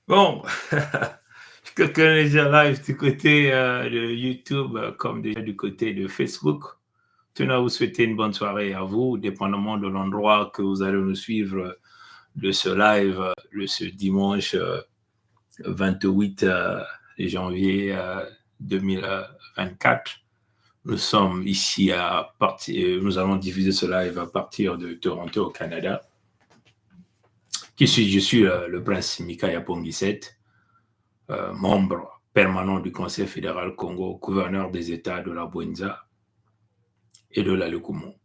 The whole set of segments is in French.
Bon, je connais déjà live du côté de YouTube comme déjà du côté de Facebook. Je tenais à vous souhaiter une bonne soirée à vous, dépendamment de l'endroit que vous allez nous suivre de ce live de ce dimanche 28 janvier 2024. Nous sommes ici à partir, nous allons diffuser ce live à partir de Toronto au Canada. Je suis le prince Mika Pongisset, membre permanent du Conseil fédéral Congo, gouverneur des États de la Bouenza et de la Lukumo.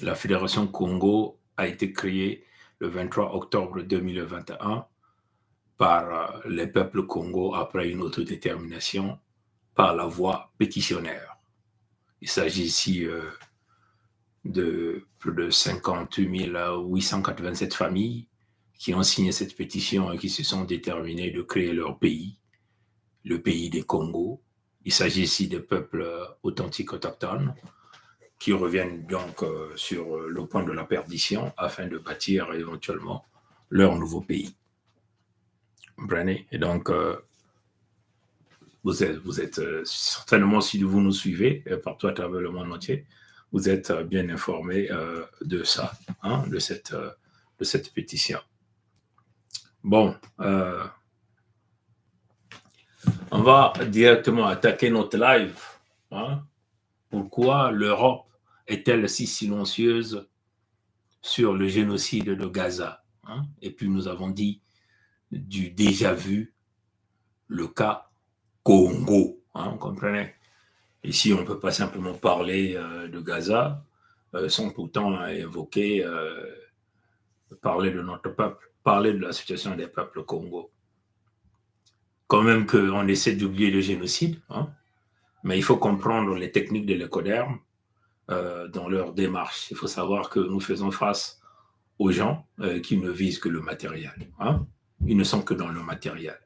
La Fédération Congo a été créée le 23 octobre 2021 par les peuples Congo après une autodétermination par la voie pétitionnaire. Il s'agit ici de plus de 58 887 familles qui ont signé cette pétition et qui se sont déterminées de créer leur pays, le pays des Congos. Il s'agit ici des peuples authentiques autochtones qui reviennent donc sur le point de la perdition afin de bâtir éventuellement leur nouveau pays. Comprenez? Et donc, vous êtes certainement, si vous nous suivez partout à travers le monde entier, vous êtes bien informés de ça, hein, de cette pétition. Bon, on va directement attaquer notre live. Hein. Pourquoi l'Europe est-elle si silencieuse sur le génocide de Gaza, hein? Et puis nous avons dit du déjà vu, le cas Congo, hein, vous comprenez? Ici, on ne peut pas simplement parler de Gaza sans pourtant évoquer, parler de notre peuple, parler de la situation des peuples Congo. Quand même qu'on essaie d'oublier le génocide, hein, mais il faut comprendre les techniques de l'écoderme dans leur démarche. Il faut savoir que nous faisons face aux gens qui ne visent que le matériel. Hein. Ils ne sont que dans le matériel.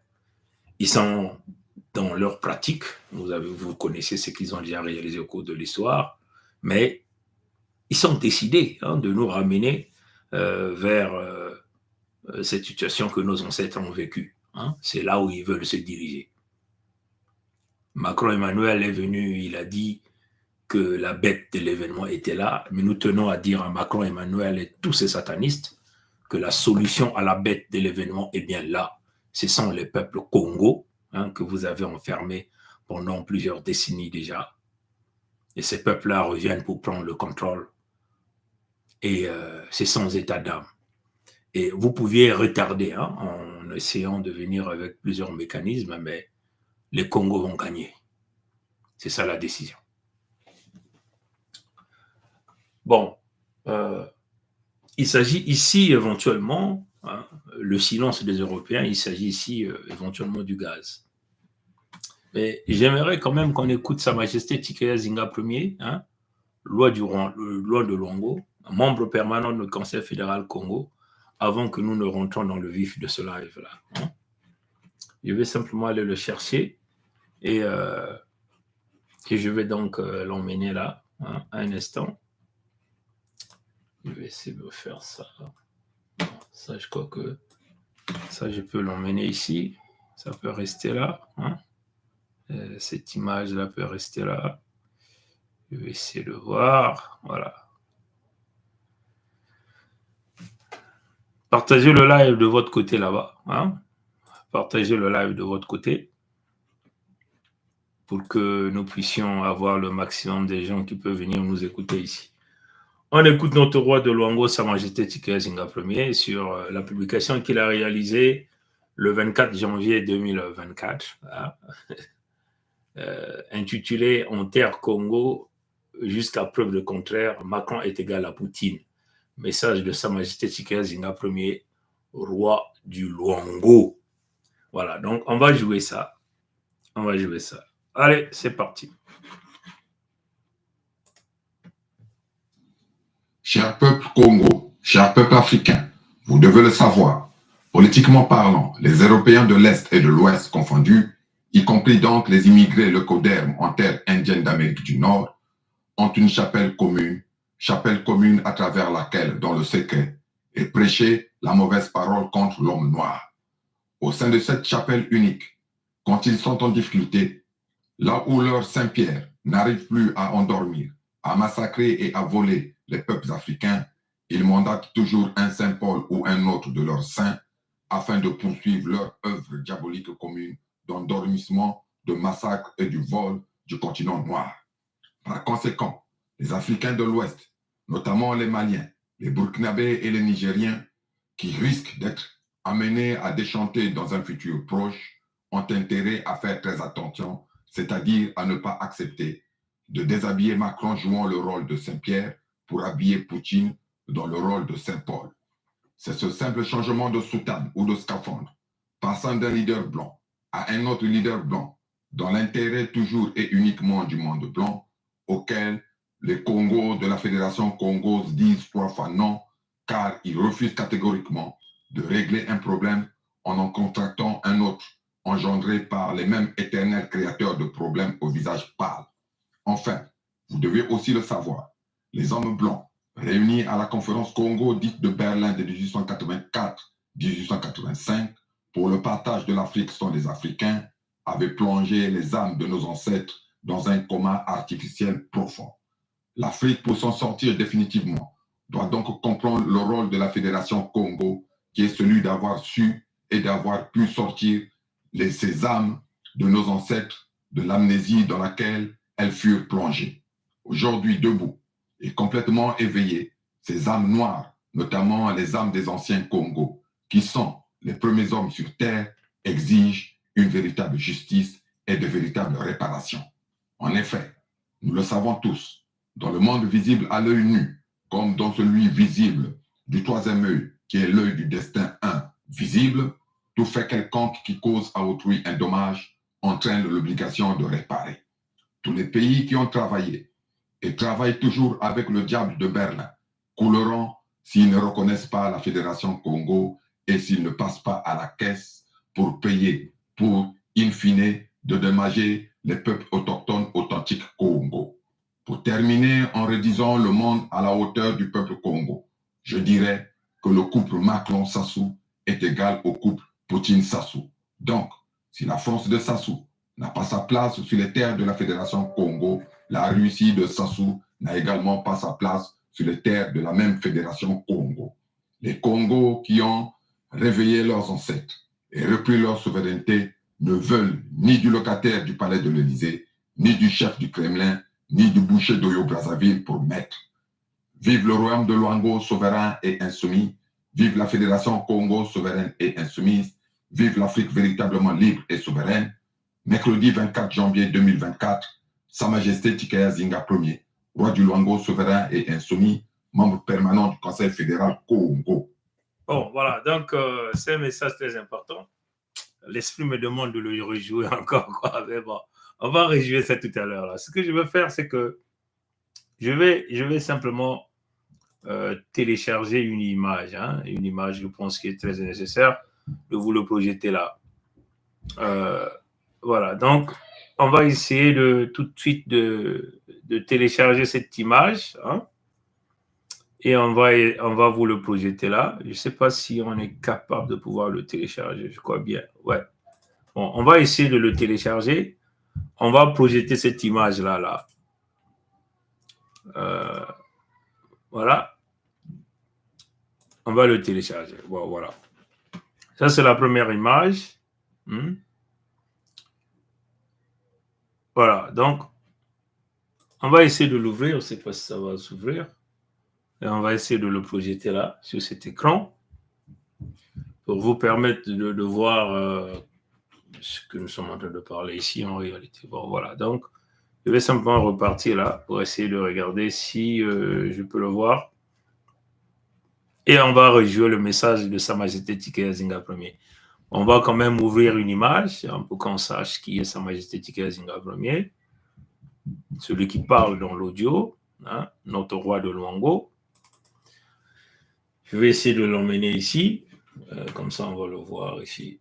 Ils sont dans leur pratique. Vous connaissez ce qu'ils ont déjà réalisé au cours de l'histoire, mais ils sont décidés hein, de nous ramener vers cette situation que nos ancêtres ont vécue. Hein. C'est là où ils veulent se diriger. Macron Emmanuel est venu, il a dit que la bête de l'événement était là, mais nous tenons à dire à Macron Emmanuel et tous ces satanistes que la solution à la bête de l'événement est bien là. Ce sont les peuples Congo hein, que vous avez enfermés pendant plusieurs décennies déjà. Et ces peuples-là reviennent pour prendre le contrôle. Et c'est sans état d'âme. Et vous pouviez retarder hein, en essayant de venir avec plusieurs mécanismes, mais les Congos vont gagner. C'est ça la décision. Bon, il s'agit ici éventuellement, hein, le silence des Européens, il s'agit ici éventuellement du gaz. Mais j'aimerais quand même qu'on écoute Sa Majesté Tikaya Zinga Ier, hein, loi de Luango, membre permanent du Conseil fédéral Congo, avant que nous ne rentrons dans le vif de ce live-là. Hein. Je vais simplement aller le chercher et je vais donc l'emmener là, hein, un instant. Je vais essayer de faire ça. Ça, je crois que ça, je peux l'emmener ici. Ça peut rester là. Hein. Cette image-là peut rester là. Je vais essayer de voir. Voilà. Partagez le live de votre côté là-bas. Hein. Partagez le live de votre côté pour que nous puissions avoir le maximum de gens qui peuvent venir nous écouter ici. On écoute notre roi de Luango, Sa Majesté Tikaya Zinga Ier, sur la publication qu'il a réalisée le 24 janvier 2024, hein, intitulée « En terre Congo, jusqu'à preuve de contraire, Macron est égal à Poutine ». Message de Sa Majesté Tikaya Zinga Ier, roi du Luango. Voilà, donc on va jouer ça. On va jouer ça. Allez, c'est parti. Cher peuple Congo, cher peuple africain, vous devez le savoir. Politiquement parlant, les Européens de l'Est et de l'Ouest confondus, y compris donc les immigrés leucodermes en terre indienne d'Amérique du Nord, ont une chapelle commune à travers laquelle, dans le secret, est prêchée la mauvaise parole contre l'homme noir. au sein de cette chapelle unique, quand ils sont en difficulté, là où leur Saint-Pierre n'arrive plus à endormir, à massacrer et à voler les peuples africains, ils mandatent toujours un Saint Paul ou un autre de leurs saints afin de poursuivre leur œuvre diabolique commune d'endormissement, de massacre et du vol du continent noir. Par conséquent, les Africains de l'Ouest, notamment les Maliens, les Burkinabés et les Nigériens, qui risquent d'être amenés à déchanter dans un futur proche, ont intérêt à faire très attention, c'est-à-dire à ne pas accepter de déshabiller Macron jouant le rôle de Saint-Pierre pour habiller Poutine dans le rôle de Saint-Paul. C'est ce simple changement de soutane ou de scaphandre, passant d'un leader blanc à un autre leader blanc, dans l'intérêt toujours et uniquement du monde blanc, auquel les Congos de la Fédération Congo disent 3 fois non, car ils refusent catégoriquement de régler un problème en contractant un autre, engendré par les mêmes éternels créateurs de problèmes au visage pâle. Enfin, vous devez aussi le savoir, les hommes blancs réunis à la conférence Congo dite de Berlin de 1884-1885 pour le partage de l'Afrique sans les Africains, avaient plongé les âmes de nos ancêtres dans un coma artificiel profond. L'Afrique, pour s'en sortir définitivement, doit donc comprendre le rôle de la Fédération Congo, qui est celui d'avoir su et d'avoir pu sortir ces âmes de nos ancêtres de l'amnésie dans laquelle elles furent plongées. Aujourd'hui, debout et complètement éveillées, ces âmes noires, notamment les âmes des anciens Congo, qui sont les premiers hommes sur Terre, exigent une véritable justice et de véritables réparations. En effet, nous le savons tous, dans le monde visible à l'œil nu, comme dans celui visible du troisième œil, qui est l'œil du destin invisible, tout fait quelconque qui cause à autrui un dommage entraîne l'obligation de réparer. Tous les pays qui ont travaillé et travaillent toujours avec le diable de Berlin couleront s'ils ne reconnaissent pas la Fédération Congo et s'ils ne passent pas à la caisse pour payer, pour, in fine, de dommager les peuples autochtones authentiques Congo. Pour terminer en redisant le monde à la hauteur du peuple Congo, je dirais que le couple Macron-Sassou est égal au couple Poutine-Sassou. Donc, si la France de Sassou n'a pas sa place sur les terres de la Fédération Congo, la Russie de Sassou n'a également pas sa place sur les terres de la même Fédération Congo. Les Congos qui ont réveillé leurs ancêtres et repris leur souveraineté ne veulent ni du locataire du palais de l'Élysée, ni du chef du Kremlin, ni du boucher d'Oyo-Brazzaville pour maître. Vive le royaume de Luango souverain et insoumis, vive la Fédération Congo souveraine et insoumise, vive l'Afrique véritablement libre et souveraine. Mercredi 24 janvier 2024, Sa Majesté Tikaya Zinga Ier, roi du Luango souverain et insoumis, membre permanent du Conseil fédéral Congo. Bon, voilà, donc c'est un message très important. L'esprit me demande de le rejouer encore, quoi. Mais bon, on va rejouer ça tout à l'heure. Là. Ce que je veux faire, c'est que je vais simplement télécharger une image, je pense, qui est très nécessaire de vous le projeter là. Voilà, donc on va essayer tout de suite de télécharger cette image, et on va vous le projeter là. Je ne sais pas si on est capable de pouvoir le télécharger, je crois bien. Ouais. Bon, on va essayer de le télécharger. On va projeter cette image là. Voilà. On va le télécharger. Bon, voilà. Ça, c'est la première image. Voilà. Donc, on va essayer de l'ouvrir. Je ne sais pas si ça va s'ouvrir. Et on va essayer de le projeter là, sur cet écran, pour vous permettre de voir ce que nous sommes en train de parler ici en réalité. Bon, voilà. Donc, je vais simplement repartir là pour essayer de regarder si je peux le voir. Et on va rejouer le message de Sa Majesté Tikaya Zinga Ier. On va quand même ouvrir une image pour qu'on sache qui est Sa Majesté Tikaya Zinga Ier. Celui qui parle dans l'audio, notre roi de Luango. Je vais essayer de l'emmener ici. Comme ça, on va le voir ici.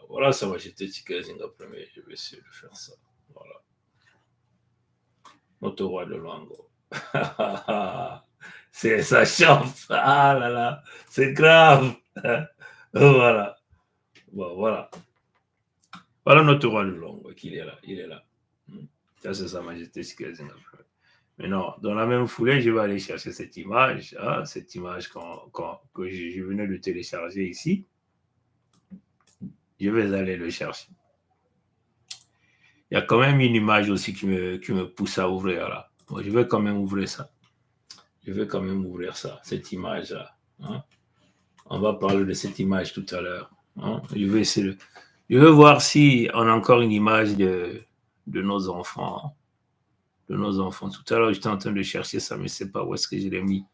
Voilà, Sa Majesté Tikaya Zinga Ier. Je vais essayer de faire ça. Voilà. Notre roi de Luango. Ça chauffe. Ah là là, c'est grave. Voilà. Bon, voilà. Voilà notre roi le long, qu'il est là. Il est là. Ça, c'est Sa Majesté Sikaya Zingaprame. Mais non, dans la même foulée, je vais aller chercher cette image que je venais de télécharger ici. Je vais aller le chercher. Il y a quand même une image aussi qui me pousse à ouvrir là. Bon, je vais quand même ouvrir ça. Je vais quand même ouvrir ça, cette image-là. Hein? On va parler de cette image tout à l'heure. Hein? Je vais voir si on a encore une image de nos enfants. Hein? De nos enfants. Tout à l'heure, j'étais en train de chercher ça, mais je ne sais pas où est-ce que je l'ai mis.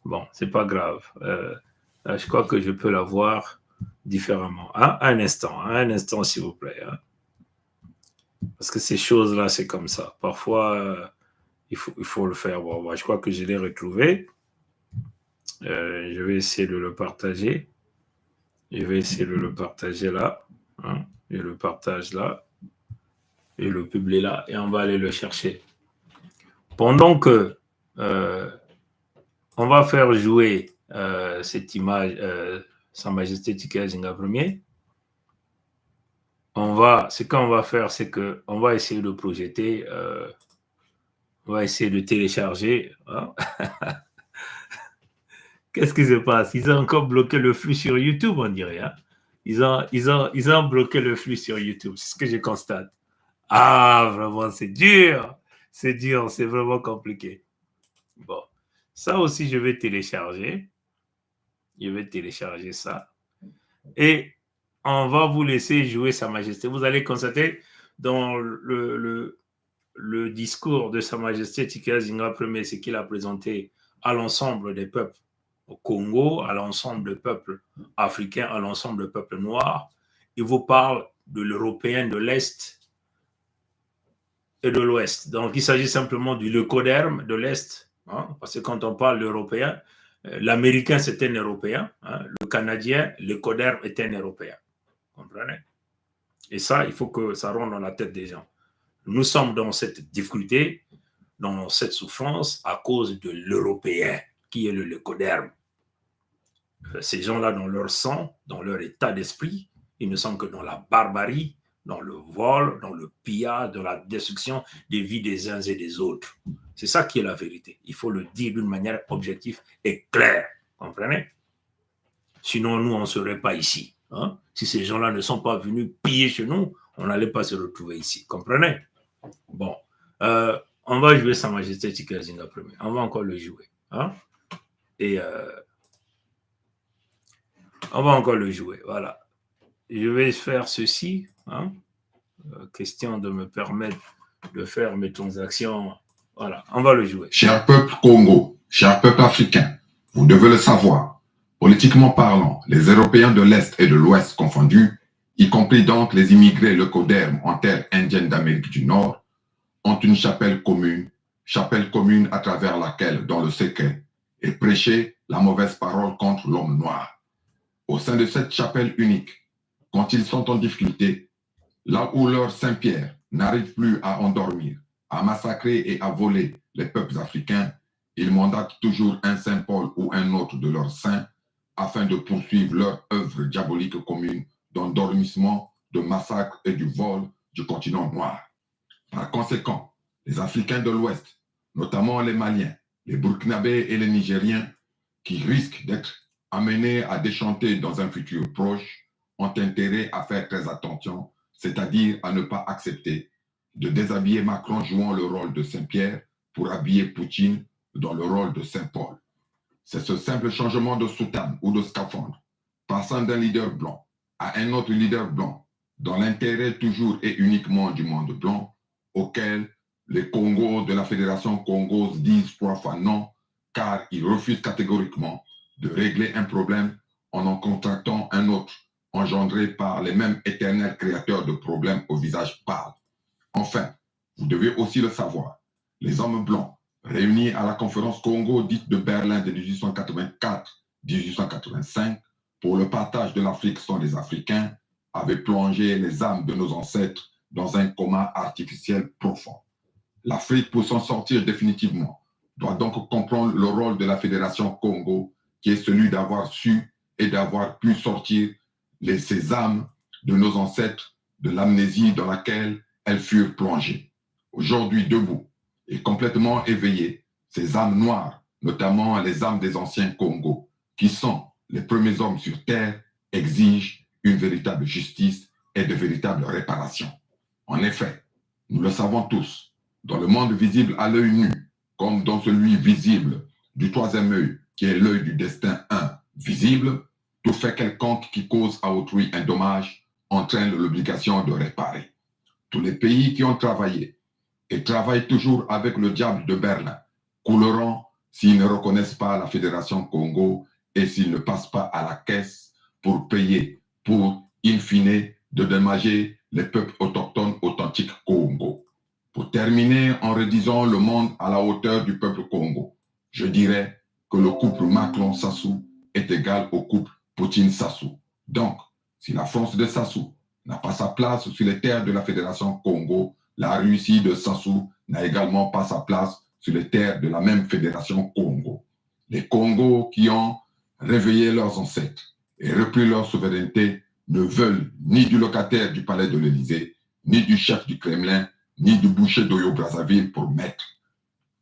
Bon, c'est pas grave. Je crois que je peux la voir différemment. Hein? Un instant, s'il vous plaît. Hein? Parce que ces choses-là, c'est comme ça. Parfois, il faut le faire. Bon, moi, je crois que je l'ai retrouvé. Je vais essayer de le partager. Je vais essayer de le partager là. Hein? Je le partage là. Je le publie là. Et on va aller le chercher. Pendant que on va faire jouer cette image, Sa Majesté Sikaya Zingaprame, ce qu'on va faire, c'est qu'on va essayer de projeter, on va essayer de télécharger. Hein? Qu'est-ce qui se passe? Ils ont encore bloqué le flux sur YouTube, on dirait. Hein? Ils ont bloqué le flux sur YouTube, c'est ce que je constate. Ah, vraiment, c'est dur. C'est dur, c'est vraiment compliqué. Bon, ça aussi, je vais télécharger. Je vais télécharger ça. Et on va vous laisser jouer Sa Majesté. Vous allez constater dans le discours de Sa Majesté Sikaya Zingaprame, ce qu'il a présenté à l'ensemble des peuples au Congo, à l'ensemble des peuples africains, à l'ensemble des peuples noirs. Il vous parle de l'Européen de l'Est et de l'Ouest. Donc, il s'agit simplement du leucoderme de l'Est, hein, parce que quand on parle d'Européen, l'Américain, c'est un Européen, hein, le Canadien, leucoderme est un Européen. Vous comprenez? Et ça, il faut que ça rentre dans la tête des gens. Nous sommes dans cette difficulté, dans cette souffrance à cause de l'Européen, qui est le leucoderme. Ces gens-là, dans leur sang, dans leur état d'esprit, ils ne sont que dans la barbarie, dans le vol, dans le pillage, dans la destruction des vies des uns et des autres. C'est ça qui est la vérité. Il faut le dire d'une manière objective et claire. Comprenez? Sinon, nous, on ne serait pas ici. Hein? Si ces gens-là ne sont pas venus piller chez nous, on n'allait pas se retrouver ici. Comprenez? Bon. On va jouer Sa Majesté Sikaya Zingaprame. On va encore le jouer. Hein? Et on va encore le jouer. Voilà. Je vais faire ceci. Hein? Question de me permettre de faire mes transactions. Voilà, on va le jouer. Cher peuple Congo, cher peuple africain, vous devez le savoir. Politiquement parlant, les Européens de l'Est et de l'Ouest confondus, y compris donc les immigrés leucodermes en terre indienne d'Amérique du Nord, ont une chapelle commune à travers laquelle, dans le secret, est prêchée la mauvaise parole contre l'homme noir. Au sein de cette chapelle unique, quand ils sont en difficulté, là où leur Saint-Pierre n'arrive plus à endormir, à massacrer et à voler les peuples africains, ils mandatent toujours un Saint-Paul ou un autre de leurs saints afin de poursuivre leur œuvre diabolique commune d'endormissement, de massacre et du vol du continent noir. Par conséquent, les Africains de l'Ouest, notamment les Maliens, les Burkinabés et les Nigériens, qui risquent d'être amenés à déchanter dans un futur proche, ont intérêt à faire très attention, c'est-à-dire à ne pas accepter de déshabiller Macron jouant le rôle de Saint-Pierre pour habiller Poutine dans le rôle de Saint-Paul. C'est ce simple changement de soutane ou de scaphandre, passant d'un leader blanc à un autre leader blanc, dans l'intérêt toujours et uniquement du monde blanc, auquel les Congos de la Fédération Congos disent 3 fois non, car ils refusent catégoriquement de régler un problème en contractant un autre, engendré par les mêmes éternels créateurs de problèmes au visage pâle. Enfin, vous devez aussi le savoir, les hommes blancs, réunis à la conférence Congo dite de Berlin de 1884-1885, pour le partage de l'Afrique sans les Africains, avaient plongé les âmes de nos ancêtres dans un coma artificiel profond. L'Afrique, pour s'en sortir définitivement, doit donc comprendre le rôle de la Fédération Congo, qui est celui d'avoir su et d'avoir pu sortir ces âmes de nos ancêtres de l'amnésie dans laquelle elles furent plongées. Aujourd'hui debout et complètement éveillées, ces âmes noires, notamment les âmes des anciens Congo, qui sont les premiers hommes sur Terre, exigent une véritable justice et de véritables réparations. En effet, nous le savons tous, dans le monde visible à l'œil nu, comme dans celui visible du troisième œil, qui est l'œil du destin invisible, tout fait quelconque qui cause à autrui un dommage entraîne l'obligation de réparer. Tous les pays qui ont travaillé et travaillent toujours avec le diable de Berlin couleront s'ils ne reconnaissent pas la Fédération Congo et s'ils ne passent pas à la caisse pour payer, pour, in fine, dédommager les peuples autochtones authentiques Congo. Pour terminer en redisant le monde à la hauteur du peuple Congo, je dirais que le couple Macron-Sassou est égal au couple Poutine-Sassou. Donc, si la France de Sassou n'a pas sa place sur les terres de la Fédération Congo, la Russie de Sassou n'a également pas sa place sur les terres de la même Fédération Congo. Les Congos qui ont réveillé leurs ancêtres et repris leur souveraineté ne veulent ni du locataire du palais de l'Élysée, ni du chef du Kremlin, ni du boucher d'Oyo-Brazzaville pour maître.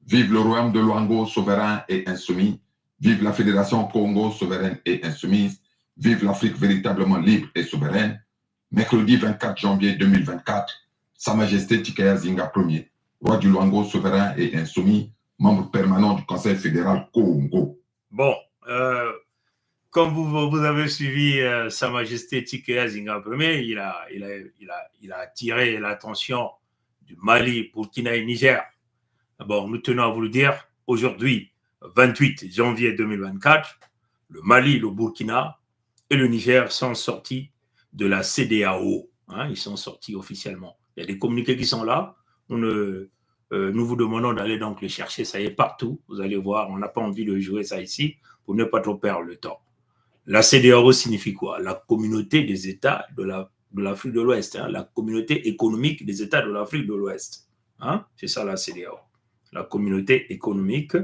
Vive le royaume de Luango, souverain et insoumis. Vive la Fédération Congo, souveraine et insoumise. Vive l'Afrique véritablement libre et souveraine. Mercredi 24 janvier 2024, Sa Majesté Tikaya Zinga Ier, roi du Luango, souverain et insoumis, membre permanent du Conseil fédéral Congo. Bon, comme vous avez suivi Sa Majesté Tikaya Zinga Ier, il a attiré l'attention du Mali, Burkina et Niger. Bon, nous tenons à vous le dire, aujourd'hui, 28 janvier 2024, le Mali, le Burkina et le Niger sont sortis de la CEDEAO. Hein, ils sont sortis officiellement. Il y a des communiqués qui sont là. Nous vous demandons d'aller donc les chercher. Ça y est partout. Vous allez voir, on n'a pas envie de jouer ça ici pour ne pas trop perdre le temps. La CEDEAO signifie quoi? La communauté des États de l'Afrique de l'Ouest. Hein, la communauté économique des États de l'Afrique de l'Ouest. Hein, c'est ça la CEDEAO. La communauté économique,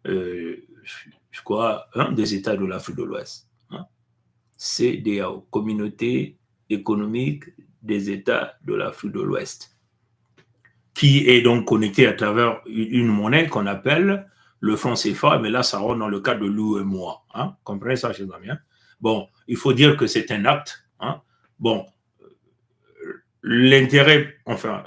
je crois, des États de l'Afrique de l'Ouest. Hein. CEDEAO, communauté économique des États de l'Afrique de l'Ouest, qui est donc connectée à travers une monnaie qu'on appelle le franc CFA, mais là, ça rentre dans le cadre de l'UEMOA. Hein. Comprenez ça, chers amis? Hein? Bon, il faut dire que c'est un acte. Hein. Bon, l'intérêt, enfin,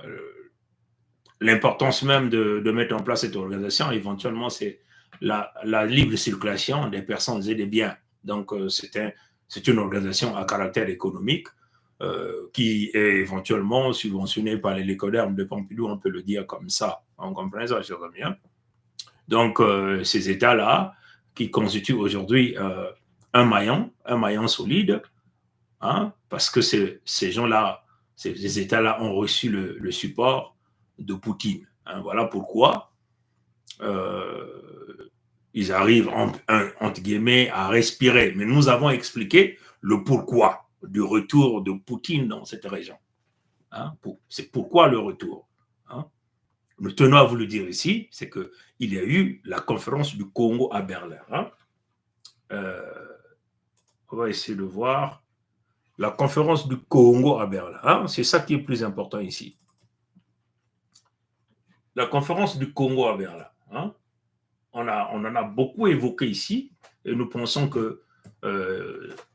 l'importance même de mettre en place cette organisation, éventuellement, c'est la libre circulation des personnes et des biens. Donc, c'est une organisation à caractère économique qui est éventuellement subventionnée par les Lycodermes de Pompidou, on peut le dire comme ça. On comprend ça, chers amis? Hein? Donc, ces États-là, qui constituent aujourd'hui un maillon solide, hein, parce que ces gens-là, ces États-là ont reçu le support de Poutine. Hein, voilà pourquoi ils arrivent, entre guillemets, à respirer. Mais nous avons expliqué le pourquoi du retour de Poutine dans cette région. Hein, c'est pourquoi le retour. Hein. Nous tenons à vous le dire ici, c'est qu'il y a eu la conférence du Congo à Berlin. Hein. On va essayer de voir la conférence du Congo à Berlin. Hein. C'est ça qui est plus important ici. La conférence du Congo à Berlin. Hein. On en a beaucoup évoqué ici et nous pensons que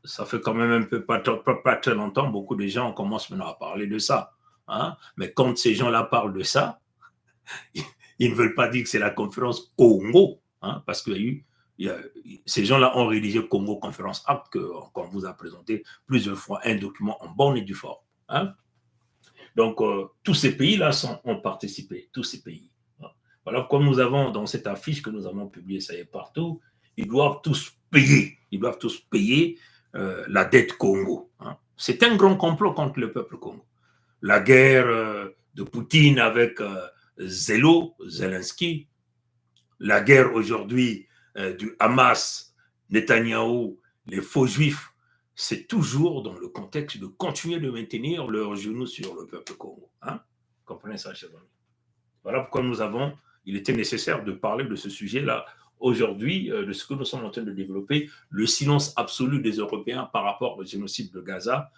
ça fait quand même un peu pas très longtemps, beaucoup de gens commencent maintenant à parler de ça. Hein. Mais quand ces gens-là parlent de ça, ils ne veulent pas dire que c'est la conférence Congo, hein, parce que ces gens-là ont rédigé Congo Conférence Act qu'on vous a présenté plusieurs fois, un document en bonne et due forme. Hein. Donc, tous ces pays-là ont participé, tous ces pays. Hein. Voilà, comme nous avons dans cette affiche que nous avons publiée, ça y est partout, ils doivent tous payer la dette Congo. Hein. C'est un grand complot contre le peuple Congo. La guerre de Poutine avec Zelensky, la guerre aujourd'hui du Hamas, Netanyahou, les faux juifs, c'est toujours dans le contexte de continuer de maintenir leurs genoux sur le peuple Congo. Hein? Comprenez ça, chers amis? Voilà pourquoi il était nécessaire de parler de ce sujet-là aujourd'hui, de ce que nous sommes en train de développer, le silence absolu des Européens par rapport au génocide de Gaza,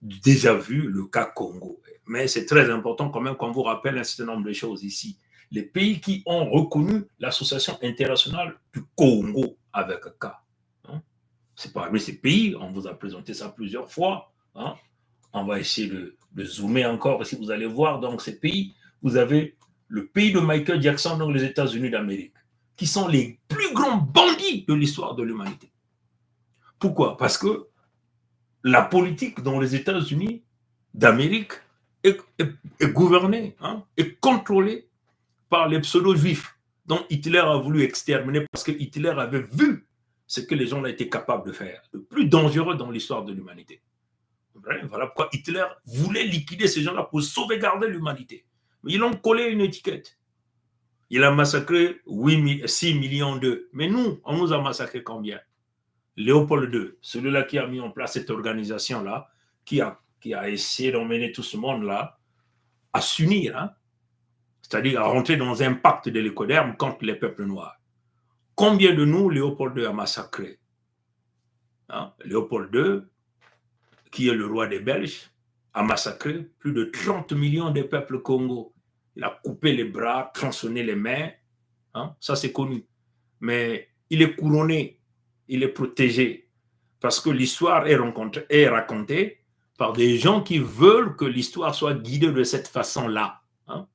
déjà vu le cas Congo. Mais c'est très important quand même qu'on vous rappelle un certain nombre de choses ici. Les pays qui ont reconnu l'Association internationale du Congo avec un cas. Hein? C'est parmi ces pays, on vous a présenté ça plusieurs fois. Hein? On va essayer de zoomer encore, si vous allez voir. Donc, ces pays, vous avez le pays de Michael Jackson, donc les États-Unis d'Amérique, qui sont les plus grands bandits de l'histoire de l'humanité. Pourquoi? Parce que la politique dans les États-Unis d'Amérique est gouvernée, hein, est contrôlée par les pseudo-juifs dont Hitler a voulu exterminer parce que Hitler avait vu ce que les gens ont été capables de faire, le plus dangereux dans l'histoire de l'humanité. Voilà pourquoi Hitler voulait liquider ces gens-là pour sauvegarder l'humanité. Mais ils l'ont collé une étiquette. Il a massacré 6 millions d'eux. Mais nous, on nous a massacré combien? Léopold II, celui-là qui a mis en place cette organisation-là, qui a essayé d'emmener tout ce monde-là à s'unir, hein? C'est-à-dire à rentrer dans un pacte de l'écoderme contre les peuples noirs. Combien de nous Léopold II a massacré? Hein? Léopold II, qui est le roi des Belges, a massacré plus de 30 millions de peuples Congo. Il a coupé les bras, tronçonné les mains. Hein? Ça, c'est connu. Mais il est couronné, il est protégé. Parce que l'histoire est racontée par des gens qui veulent que l'histoire soit guidée de cette façon-là. Hein?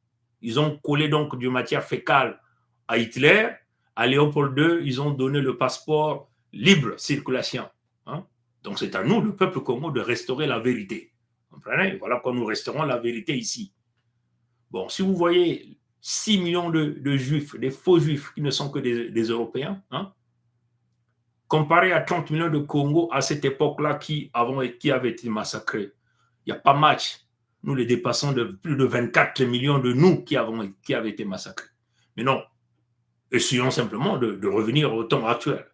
Ils ont collé donc du matière fécale à Hitler. À Léopold II, ils ont donné le passeport libre circulation. Hein? Donc c'est à nous, le peuple Congo, de restaurer la vérité. Vous comprenez? Voilà quand nous restaurons la vérité ici. Bon, si vous voyez 6 millions de juifs, des faux juifs qui ne sont que des Européens, hein, comparé à 30 millions de Congo à cette époque-là qui avaient été massacrés, il n'y a pas match. Nous les dépassons de plus de 24 millions de nous qui avaient été massacrés. Mais non, essayons simplement de revenir au temps actuel.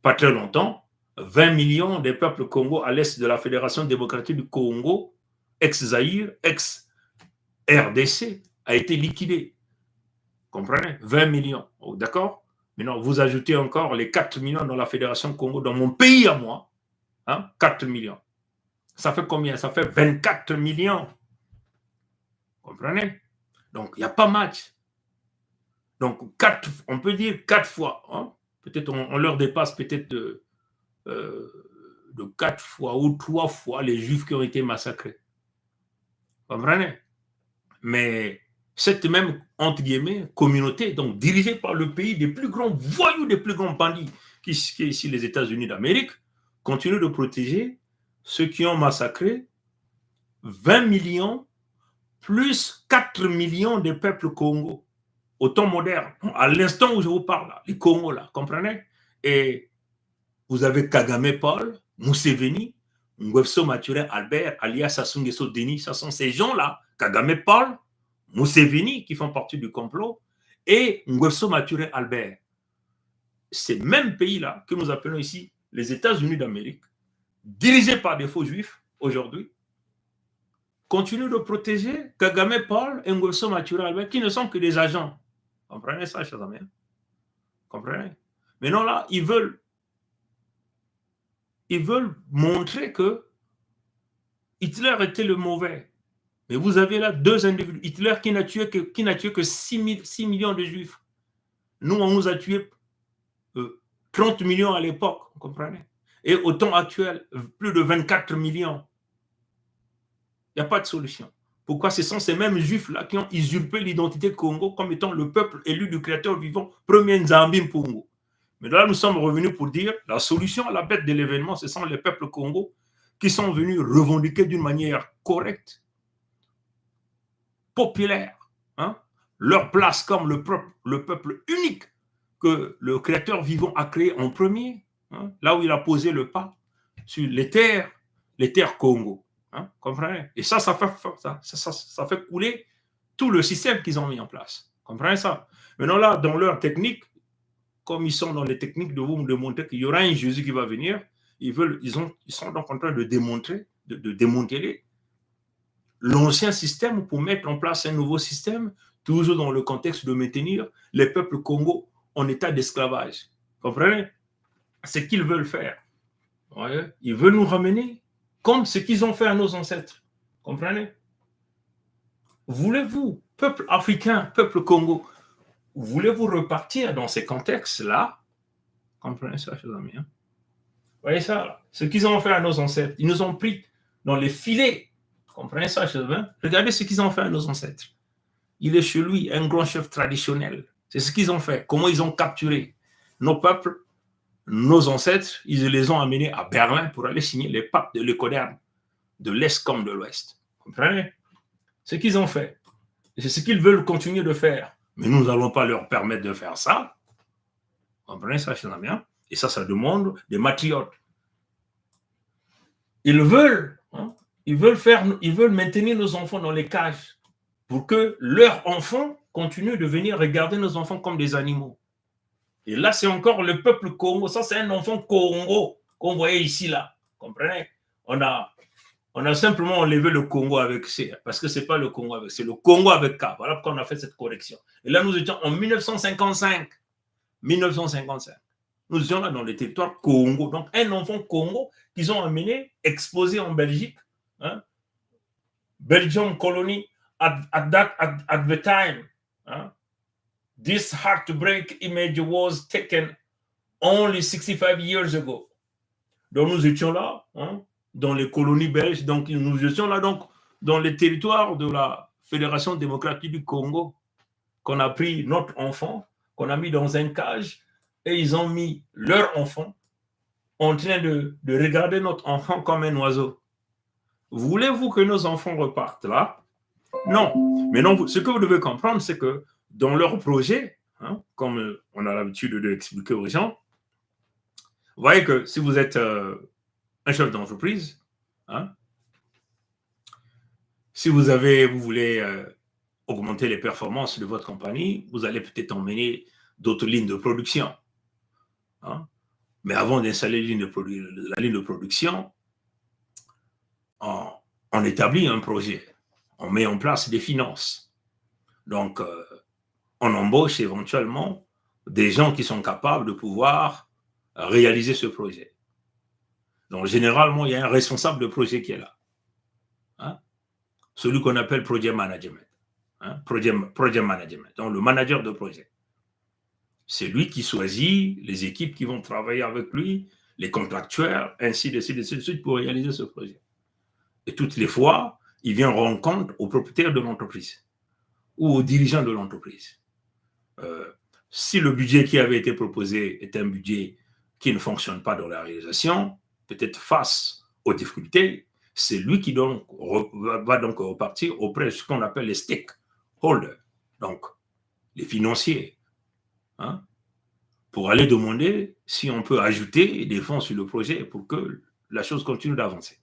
Pas très longtemps, 20 millions des peuples Congo à l'est de la Fédération démocratique du Congo, ex-Zaïre, ex-RDC, a été liquidé. Comprenez? 20 millions. Oh, d'accord? Maintenant, vous ajoutez encore les 4 millions dans la Fédération Congo, dans mon pays à moi. Hein? 4 millions. Ça fait combien? Ça fait 24 millions. Comprenez? Donc, il n'y a pas match. Donc, on peut dire 4 fois. Hein? Peut-être on leur dépasse peut-être de 4 fois ou 3 fois les Juifs qui ont été massacrés. Comprenez? Mais cette même, entre guillemets, communauté, donc dirigée par le pays des plus grands voyous, des plus grands bandits, qui est ici les États-Unis d'Amérique, continue de protéger ceux qui ont massacré 20 millions plus 4 millions de peuples Congo, au temps moderne, à l'instant où je vous parle, là, les Congos, là, comprenez? Et vous avez Kagame Paul, Museveni, Nguesso Mathurin Albert, alias Sassou Nguesso Denis, ce sont ces gens-là, Kagame Paul, Museveni, qui font partie du complot, et Nguesso Mathurin Albert. Ces mêmes pays-là, que nous appelons ici les États-Unis d'Amérique, dirigés par des faux juifs aujourd'hui, continuent de protéger Kagame Paul et Nguesso Mathurin Albert, qui ne sont que des agents. Comprenez ça, chers amis? Comprenez? Mais non, là, ils veulent montrer que Hitler était le mauvais. Mais vous avez là 2 individus. Hitler qui n'a tué que 6 millions de juifs. Nous, on nous a tué 30 millions à l'époque, vous comprenez? Et au temps actuel, plus de 24 millions. Il n'y a pas de solution. Pourquoi? Ce sont ces mêmes juifs-là qui ont usurpé l'identité Congo comme étant le peuple élu du créateur vivant, premier Nzambi Mpungu. Mais là, nous sommes revenus pour dire la solution à la bête de l'événement, ce sont les peuples Congo qui sont venus revendiquer d'une manière correcte, populaire, hein, leur place comme le peuple unique que le créateur vivant a créé en premier, hein, là où il a posé le pas sur les terres Congo. Hein, comprenez? Et ça fait couler tout le système qu'ils ont mis en place. Comprenez ça? Maintenant là, dans leur technique, comme ils sont dans les techniques de vous démontrer qu'il y aura un Jésus qui va venir, ils sont donc en train de démontrer, de démanteler l'ancien système pour mettre en place un nouveau système, toujours dans le contexte de maintenir les peuples Congo en état d'esclavage. Comprenez? Ce qu'ils veulent faire. Ouais. Ils veulent nous ramener comme ce qu'ils ont fait à nos ancêtres. Comprenez? Voulez-vous, peuple africain, peuple Congo, voulez-vous repartir dans ces contextes-là? Comprenez ça, chers amis? Hein? Voyez ça, ce qu'ils ont fait à nos ancêtres. Ils nous ont pris dans les filets. Comprenez ça, chers amis? Regardez ce qu'ils ont fait à nos ancêtres. Il est chez lui un grand chef traditionnel. C'est ce qu'ils ont fait. Comment ils ont capturé nos peuples, nos ancêtres. Ils les ont amenés à Berlin pour aller signer les pactes de l'Écoderme, de l'Est comme de l'Ouest. Comprenez? Ce qu'ils ont fait. C'est ce qu'ils veulent continuer de faire. Mais nous n'allons pas leur permettre de faire ça. Comprenez ça, chers amis? Et ça demande des matriotes. Ils veulent maintenir nos enfants dans les cages pour que leurs enfants continuent de venir regarder nos enfants comme des animaux. Et là, c'est encore le peuple Congo. Ça, c'est un enfant Congo qu'on voyait ici, là. Comprenez? On a simplement enlevé le Congo avec C, parce que ce n'est pas le Congo avec C, c'est le Congo avec K. Voilà pourquoi on a fait cette correction. Et là, nous étions en 1955. 1955. Nous étions là dans le territoire Congo. Donc, un enfant Congo qu'ils ont amené, exposé en Belgique. Hein? Belgium colony at the time. Hein? This heartbreak image was taken only 65 years ago. Donc, nous étions là, hein, dans les colonies belges. Donc, nous étions là, donc, dans les territoires de la Fédération démocratique du Congo, qu'on a pris notre enfant, qu'on a mis dans un cage, et ils ont mis leur enfant en train de regarder notre enfant comme un oiseau. Voulez-vous que nos enfants repartent là? Non. Mais non, ce que vous devez comprendre, c'est que dans leur projet, hein, comme on a l'habitude de l'expliquer aux gens, vous voyez que si vous êtes un chef d'entreprise, hein, si vous voulez augmenter les performances de votre compagnie, vous allez peut-être emmener d'autres lignes de production. Hein. Mais avant d'installer la ligne de production, on établit un projet. On met en place des finances. Donc, on embauche éventuellement des gens qui sont capables de pouvoir réaliser ce projet. Donc, généralement, il y a un responsable de projet qui est là. Hein? Celui qu'on appelle project management. Hein? Project management. Donc, le manager de projet. C'est lui qui choisit les équipes qui vont travailler avec lui, les contractuels, ainsi de suite, pour réaliser ce projet. Et toutes les fois, il vient rendre compte aux propriétaires de l'entreprise ou aux dirigeants de l'entreprise. Si le budget qui avait été proposé est un budget qui ne fonctionne pas dans la réalisation, peut-être face aux difficultés, c'est lui qui va donc repartir auprès de ce qu'on appelle les stakeholders, donc les financiers, hein, pour aller demander si on peut ajouter des fonds sur le projet pour que la chose continue d'avancer.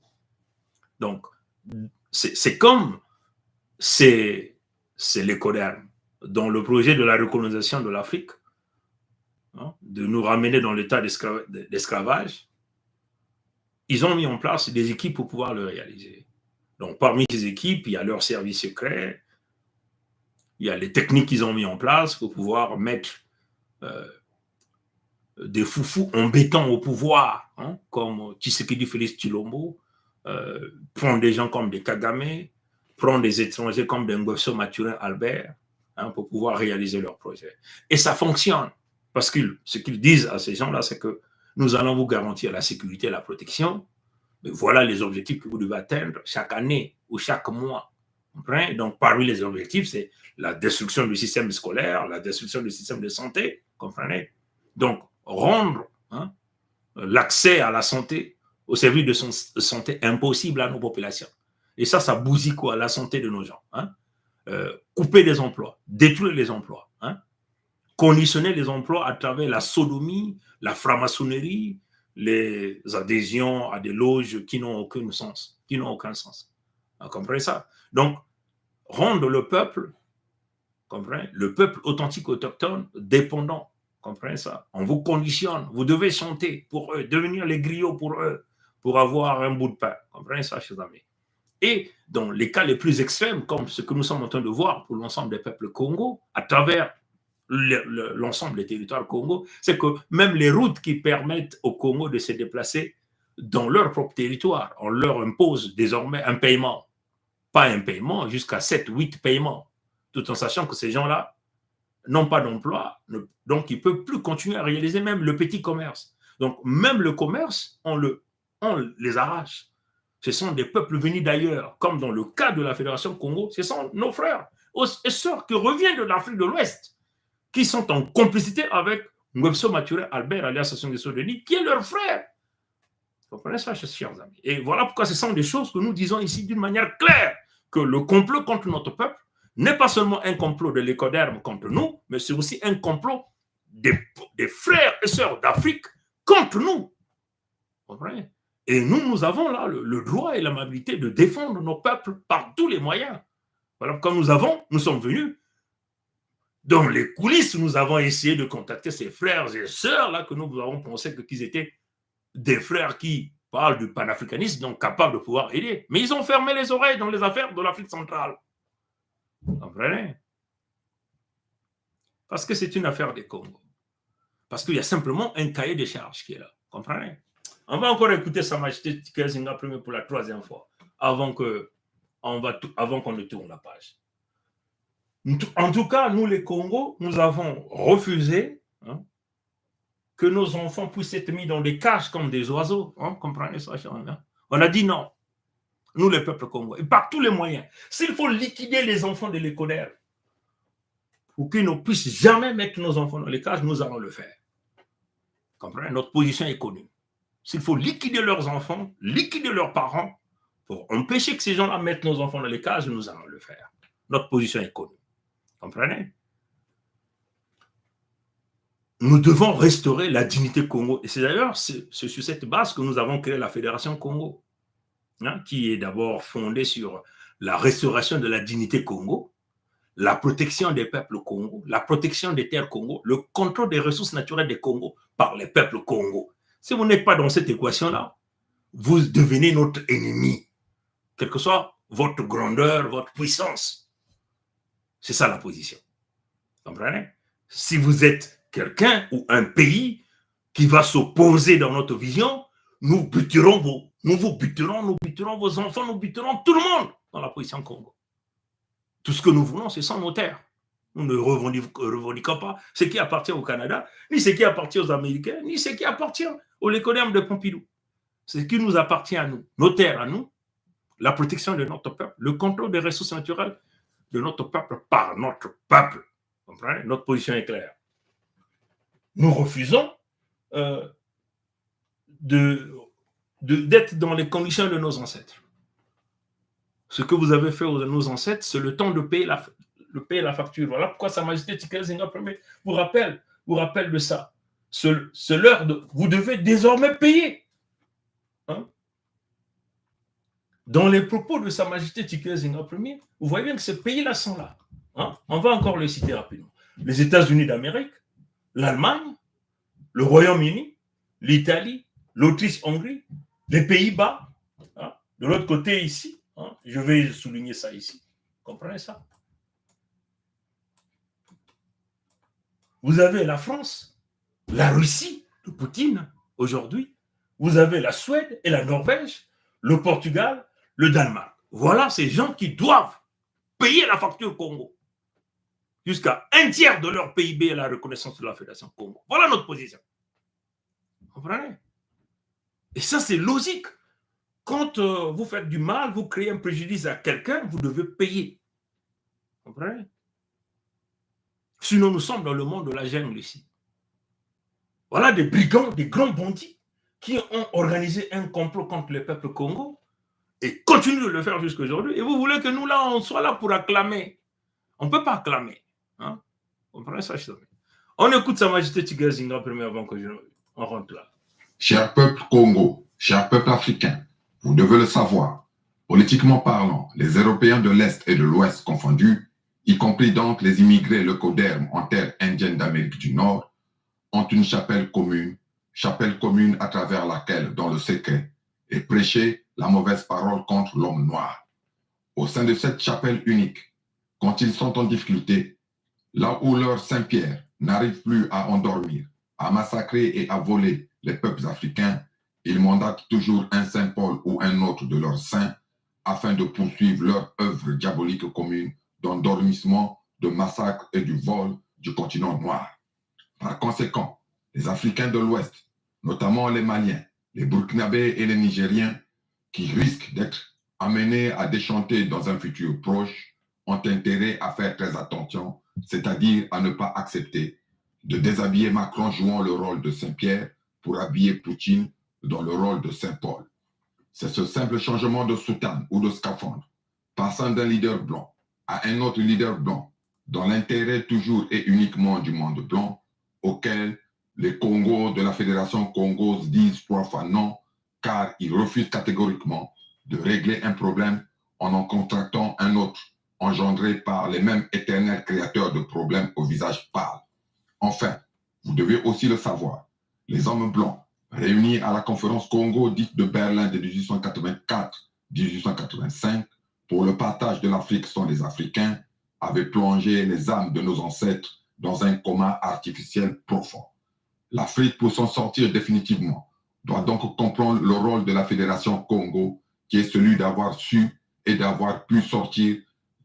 Donc, c'est comme c'est l'Écoderme dans le projet de la recolonisation de l'Afrique, hein, de nous ramener dans l'état d'esclavage. Ils ont mis en place des équipes pour pouvoir le réaliser. Donc, parmi ces équipes, il y a leurs services secrets, il y a les techniques qu'ils ont mis en place pour pouvoir mettre des foufous embêtants au pouvoir, hein, comme Tshisekedi Félix Tshilombo, prendre des gens comme des Kagame, prendre des étrangers comme des Nguesso Mathurin Albert, hein, pour pouvoir réaliser leur projet. Et ça fonctionne, parce que ce qu'ils disent à ces gens-là, c'est que nous allons vous garantir la sécurité et la protection, mais voilà les objectifs que vous devez atteindre chaque année ou chaque mois. Donc, parmi les objectifs, c'est la destruction du système scolaire, la destruction du système de santé, comprenez? Donc, rendre, hein, l'accès à la santé, au service de santé impossible à nos populations. Et ça bousille quoi? La santé de nos gens. Hein? Couper des emplois, détruire les emplois, hein? Conditionner les emplois à travers la sodomie, la franc-maçonnerie, les adhésions à des loges qui n'ont aucun sens. Vous comprenez ça? Donc, rendre le peuple, comprenez, le peuple authentique autochtone dépendant. Comprenez ça? On vous conditionne, vous devez chanter pour eux, devenir les griots pour eux, pour avoir un bout de pain. Comprenez ça, chers amis? Et dans les cas les plus extrêmes, comme ce que nous sommes en train de voir pour l'ensemble des peuples Congo, à travers l'ensemble des territoires Congo, c'est que même les routes qui permettent au Congo de se déplacer dans leur propre territoire, on leur impose désormais un paiement. Pas un paiement, jusqu'à 7, 8 paiements, tout en sachant que ces gens-là n'ont pas d'emploi, donc ils ne peuvent plus continuer à réaliser même le petit commerce. Donc même le commerce, on les arrache. Ce sont des peuples venus d'ailleurs, comme dans le cas de la Fédération Congo, ce sont nos frères et sœurs qui reviennent de l'Afrique de l'Ouest, qui sont en complicité avec Ngwebso Maturé Albert, alias Sassou Nguesso Denis, qui est leur frère. Vous comprenez ça, chers amis? Et voilà pourquoi ce sont des choses que nous disons ici d'une manière claire, que le complot contre notre peuple n'est pas seulement un complot de l'écoderme contre nous, mais c'est aussi un complot des frères et sœurs d'Afrique contre nous. Vous comprenez? Et nous avons là le droit et l'amabilité de défendre nos peuples par tous les moyens. Voilà pourquoi nous sommes venus. Dans les coulisses, nous avons essayé de contacter ces frères et sœurs là que nous avons pensé qu'ils étaient des frères qui parlent du panafricanisme, donc capables de pouvoir aider. Mais ils ont fermé les oreilles dans les affaires de l'Afrique centrale. Vous comprenez? Parce que c'est une affaire des Congo. Parce qu'il y a simplement un cahier de charges qui est là. Vous comprenez? On va encore écouter Sa Majesté Tikezinga premier pour la 3e fois, avant qu'on ne tourne la page. En tout cas, nous les Congos, nous avons refusé que nos enfants puissent être mis dans des cages comme des oiseaux. Comprenez ça, on a dit non. Nous, les peuples congolais, et par tous les moyens. S'il faut liquider les enfants de l'école pour qu'ils ne puissent jamais mettre nos enfants dans les cages, nous allons le faire. Comprenez? Notre position est connue. S'il faut liquider leurs enfants, liquider leurs parents, pour empêcher que ces gens-là mettent nos enfants dans les cages, nous allons le faire. Notre position est connue. Comprenez? Nous devons restaurer la dignité Congo. Et c'est d'ailleurs sur cette base que nous avons créé la Fédération Congo, qui est d'abord fondée sur la restauration de la dignité Congo, la protection des peuples Congo, la protection des terres Congo, le contrôle des ressources naturelles des Congo par les peuples Congo. Si vous n'êtes pas dans cette équation-là, vous devenez notre ennemi, quelle que soit votre grandeur, votre puissance. C'est ça la position. Vous comprenez? Si vous êtes quelqu'un ou un pays qui va s'opposer dans notre vision, nous vous buterons, vos enfants, nous buterons tout le monde dans la position Congo. Tout ce que nous voulons, c'est sans nos terres. Nous ne revendiquons pas ce qui appartient au Canada, ni ce qui appartient aux Américains, ni ce qui appartient aux l'écoderme de Pompidou. Ce qui nous appartient à nous, nos terres à nous, la protection de notre peuple, le contrôle des ressources naturelles de notre peuple par notre peuple. Vous comprenez? Notre position est claire. Nous refusons d'être dans les conditions de nos ancêtres. Ce que vous avez fait aux nos ancêtres, c'est le temps de payer la facture. Voilà pourquoi Sa Majesté Tikezinga Premier vous rappelle de ça. C'est l'heure de... Vous devez désormais payer. Dans les propos de Sa Majesté Tikezinga Premier, vous voyez bien que ces pays-là sont là. On va encore les citer rapidement. Les États-Unis d'Amérique, l'Allemagne, le Royaume-Uni, l'Italie, l'Autriche-Hongrie, les Pays-Bas. De l'autre côté ici, je vais souligner ça ici. Vous comprenez ça? Vous avez la France, la Russie de Poutine aujourd'hui. Vous avez la Suède et la Norvège, le Portugal, le Danemark. Voilà ces gens qui doivent payer la facture Congo. Jusqu'à 1/3 de leur PIB à la reconnaissance de la Fédération Congo. Voilà notre position. Vous comprenez? Et ça, c'est logique. Quand vous faites du mal, vous créez un préjudice à quelqu'un, vous devez payer. Vous comprenez? Sinon, nous sommes dans le monde de la jungle ici. Voilà des brigands, des grands bandits qui ont organisé un complot contre le peuple Congo et continuent de le faire jusqu'à aujourd'hui. Et vous voulez que nous, là, on soit là pour acclamer. On ne peut pas acclamer. Vous comprenez ça, on écoute Sa Majesté Tikezinga Premier avant qu'on rentre là. Cher peuple Congo, cher peuple africain, vous devez le savoir. Politiquement parlant, les Européens de l'Est et de l'Ouest confondus, y compris donc les immigrés leucodermes en terre indienne d'Amérique du Nord, ont une chapelle commune à travers laquelle, dans le secret, est prêchée la mauvaise parole contre l'homme noir. Au sein de cette chapelle unique, quand ils sont en difficulté, Là où leur Saint-Pierre n'arrive plus à endormir, à massacrer et à voler les peuples africains, ils mandatent toujours un Saint-Paul ou un autre de leurs saints afin de poursuivre leur œuvre diabolique commune d'endormissement, de massacre et du vol du continent noir. Par conséquent, les Africains de l'Ouest, notamment les Maliens, les Burkinabés et les Nigériens, qui risquent d'être amenés à déchanter dans un futur proche, ont intérêt à faire très attention, c'est-à-dire à ne pas accepter de déshabiller Macron jouant le rôle de Saint-Pierre pour habiller Poutine dans le rôle de Saint-Paul. C'est ce simple changement de soutane ou de scaphandre, passant d'un leader blanc à un autre leader blanc, dans l'intérêt toujours et uniquement du monde blanc, auquel les Congos de la Fédération congose disent 3 fois non, car ils refusent catégoriquement de régler un problème en contractant un autre, engendré par les mêmes éternels créateurs de problèmes au visage pâle. Enfin, vous devez aussi le savoir, les hommes blancs, réunis à la conférence Congo dite de Berlin de 1884-1885, pour le partage de l'Afrique sans les Africains, avaient plongé les âmes de nos ancêtres dans un coma artificiel profond. L'Afrique, pour s'en sortir définitivement, doit donc comprendre le rôle de la Fédération Congo, qui est celui d'avoir su et d'avoir pu sortir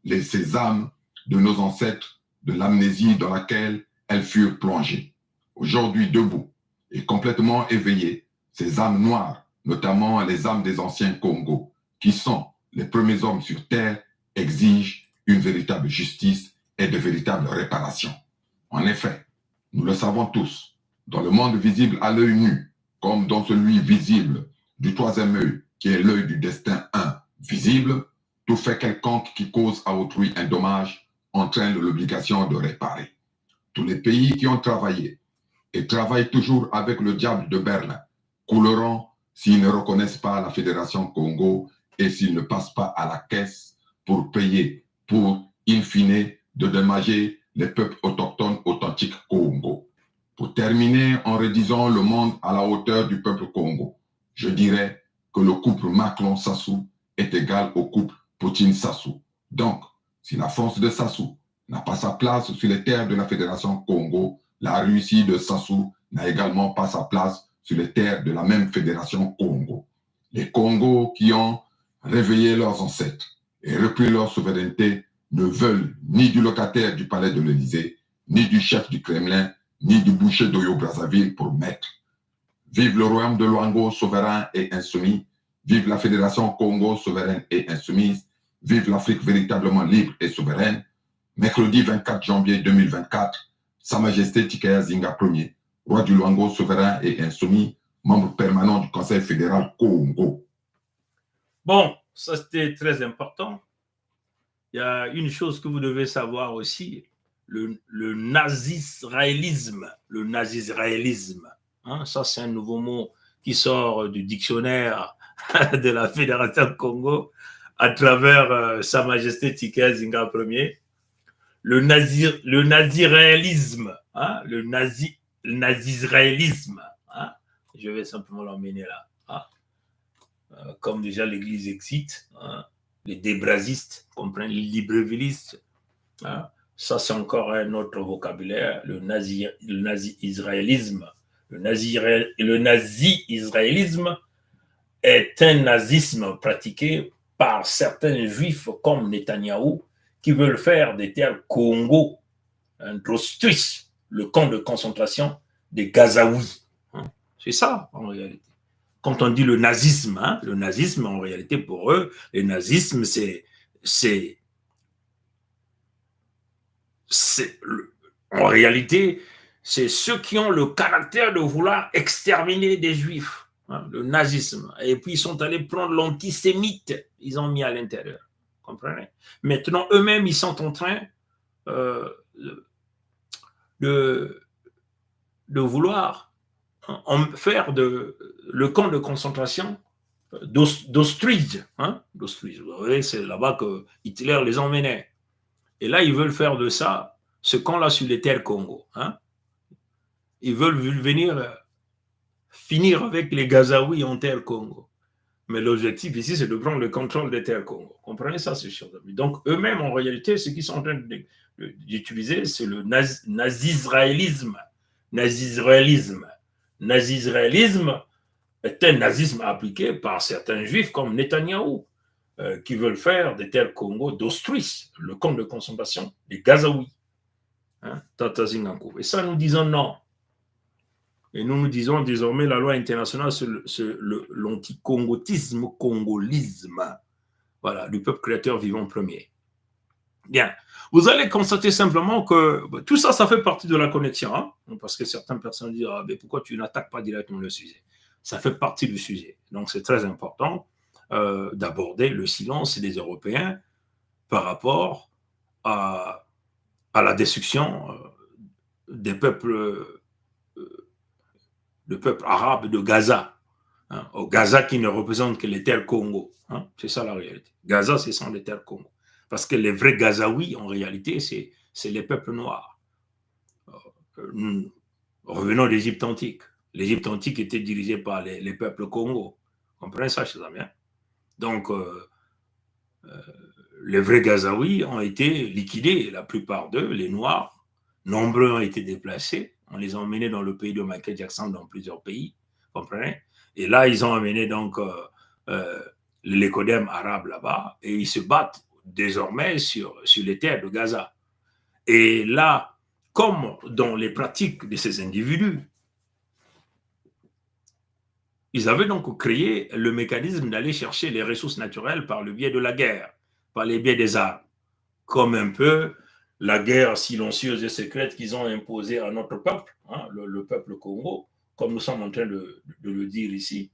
ces âmes de nos ancêtres de l'amnésie dans laquelle elles furent plongées. Aujourd'hui, debout et complètement éveillées, ces âmes noires, notamment les âmes des anciens Congo, qui sont les premiers hommes sur Terre, exigent une véritable justice et de véritables réparations. En effet, nous le savons tous, dans le monde visible à l'œil nu, comme dans celui visible du troisième œil, qui est l'œil du destin invisible, tout fait quelconque qui cause à autrui un dommage entraîne l'obligation de réparer. Tous les pays qui ont travaillé et travaillent toujours avec le diable de Berlin couleront s'ils ne reconnaissent pas la Fédération Congo et s'ils ne passent pas à la caisse pour payer, pour, in fine, de dédommager les peuples autochtones authentiques Congo. Pour terminer en réduisant le monde à la hauteur du peuple Congo, je dirais que le couple Macron-Sassou est égal au couple Poutine-Sassou. Donc, si la France de Sassou n'a pas sa place sur les terres de la Fédération Congo, la Russie de Sassou n'a également pas sa place sur les terres de la même Fédération Congo. Les Congos qui ont réveillé leurs ancêtres et repris leur souveraineté ne veulent ni du locataire du palais de l'Élysée, ni du chef du Kremlin, ni du boucher d'Oyo-Brazzaville pour maître. Vive le royaume de Luango souverain et insoumis, vive la Fédération Congo souveraine et insoumise, vive l'Afrique véritablement libre et souveraine. Mercredi 24 janvier 2024, Sa Majesté Tikaya Zinga Ier, roi du Luango souverain et insoumis, membre permanent du Conseil fédéral Congo. Bon, ça c'était très important. Il y a une chose que vous devez savoir aussi, le nazisraélisme. Le nazisraélisme, hein, ça c'est un nouveau mot qui sort du dictionnaire de la Fédération Congo à travers Sa Majesté Tikaya Zinga Ier. Le nazisraélisme, hein, le nazisraélisme, hein, je vais simplement l'emmener là. Hein. Comme déjà l'Église excite, hein, les débrasistes comprennent, les librevillistes, hein, ça c'est encore un autre vocabulaire, le nazi-israélisme. Le nazi-israélisme est un nazisme pratiqué par certains juifs comme Netanyahou qui veulent faire des terres Congo un Auschwitz, le camp de concentration des Gazaouis. Hein. C'est ça en réalité. Quand on dit le nazisme en réalité pour eux, le nazisme en réalité, c'est ceux qui ont le caractère de vouloir exterminer des juifs, hein, le nazisme. Et puis ils sont allés prendre l'antisémite, ils ont mis à l'intérieur. Comprenez? Maintenant, eux-mêmes, ils sont en train de vouloir faire le camp de concentration d'Auschwitz. Hein, d'Auschwitz. Vous voyez, c'est là-bas que Hitler les emmenait. Et là, ils veulent faire de ça ce camp-là sur les terres Congo. Hein. Ils veulent venir finir avec les Gazaouis en terre Congo. Mais l'objectif ici, c'est de prendre le contrôle des terres Congo. Comprenez ça, ces chers amis. Donc, eux-mêmes, en réalité, ce qu'ils sont en train d'utiliser, c'est le nazisraélisme. Nazisraélisme. Nazisraélisme est un nazisme appliqué par certains juifs comme Netanyahou, qui veulent faire des terres Congo d'Austriche, le camp de concentration des Gazaouis. Hein, et ça, nous disons non. Et nous disons désormais la loi internationale sur l'anticongotisme, congolisme. Voilà, du peuple créateur vivant premier. Bien. Vous allez constater simplement que tout ça, ça fait partie de la connexion. Hein, parce que certaines personnes disent ah, mais pourquoi tu n'attaques pas directement le sujet? Ça fait partie du sujet. Donc, c'est très important d'aborder le silence des Européens par rapport à la destruction des peuples le peuple arabe de Gaza. Hein, au Gaza qui ne représente que les terres Congo. Hein, c'est ça la réalité. Gaza, ce sont les terres Congo. Parce que les vrais Gazaouis, en réalité, c'est les peuples noirs. Revenons à l'Égypte antique. L'Égypte antique était dirigée par les peuples Congo. Vous comprenez ça, chers amis? Donc, les vrais Gazaouis ont été liquidés, la plupart d'eux, les Noirs. Nombreux ont été déplacés. On les a emmenés dans le pays de Michael Jackson, dans plusieurs pays. Vous comprenez? Et là, ils ont amené donc l'écodème arabe là-bas et ils se battent désormais sur les terres de Gaza. Et là, comme dans les pratiques de ces individus, ils avaient donc créé le mécanisme d'aller chercher les ressources naturelles par le biais de la guerre, par le biais des armes, comme un peu la guerre silencieuse et secrète qu'ils ont imposée à notre peuple, hein, le peuple Congo, comme nous sommes en train de le dire ici.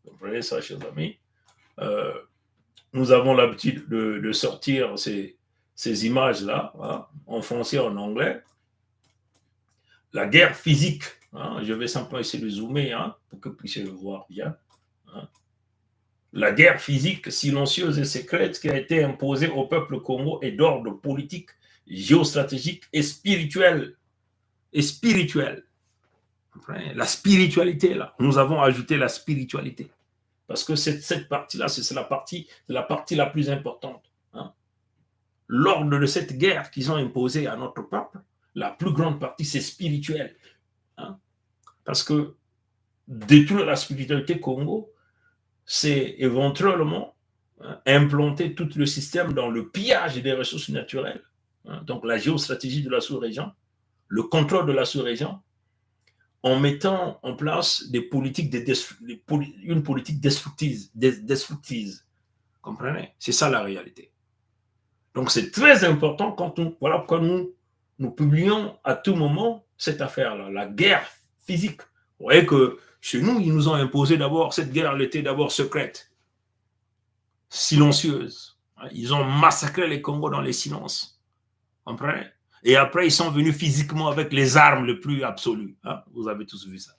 Vous comprenez ça, chers amis? Nous avons l'habitude de sortir ces images-là, hein, en français et en anglais. La guerre physique, hein, je vais simplement essayer de zoomer hein, pour que vous puissiez le voir bien. Hein. La guerre physique silencieuse et secrète qui a été imposée au peuple Congo est d'ordre politique, géostratégique et spirituel. La spiritualité, là, nous avons ajouté la spiritualité. Parce que cette partie-là, c'est la partie la plus importante. Hein. L'ordre de cette guerre qu'ils ont imposée à notre peuple, la plus grande partie, c'est spirituel. Hein. Parce que détruire la spiritualité Congo, c'est éventuellement implanter tout le système dans le pillage des ressources naturelles. Hein. Donc la géostratégie de la sous-région, le contrôle de la sous-région, en mettant en place des politiques une politique destructive. Comprenez? C'est ça la réalité. Donc c'est très important quand voilà pourquoi nous publions à tout moment cette affaire-là, la guerre physique. Vous voyez que chez nous, ils nous ont imposé d'abord, cette guerre, elle était d'abord secrète, silencieuse. Ils ont massacré les Congos dans les silences. Comprenez? Et après, ils sont venus physiquement avec les armes les plus absolues. Hein? Vous avez tous vu ça.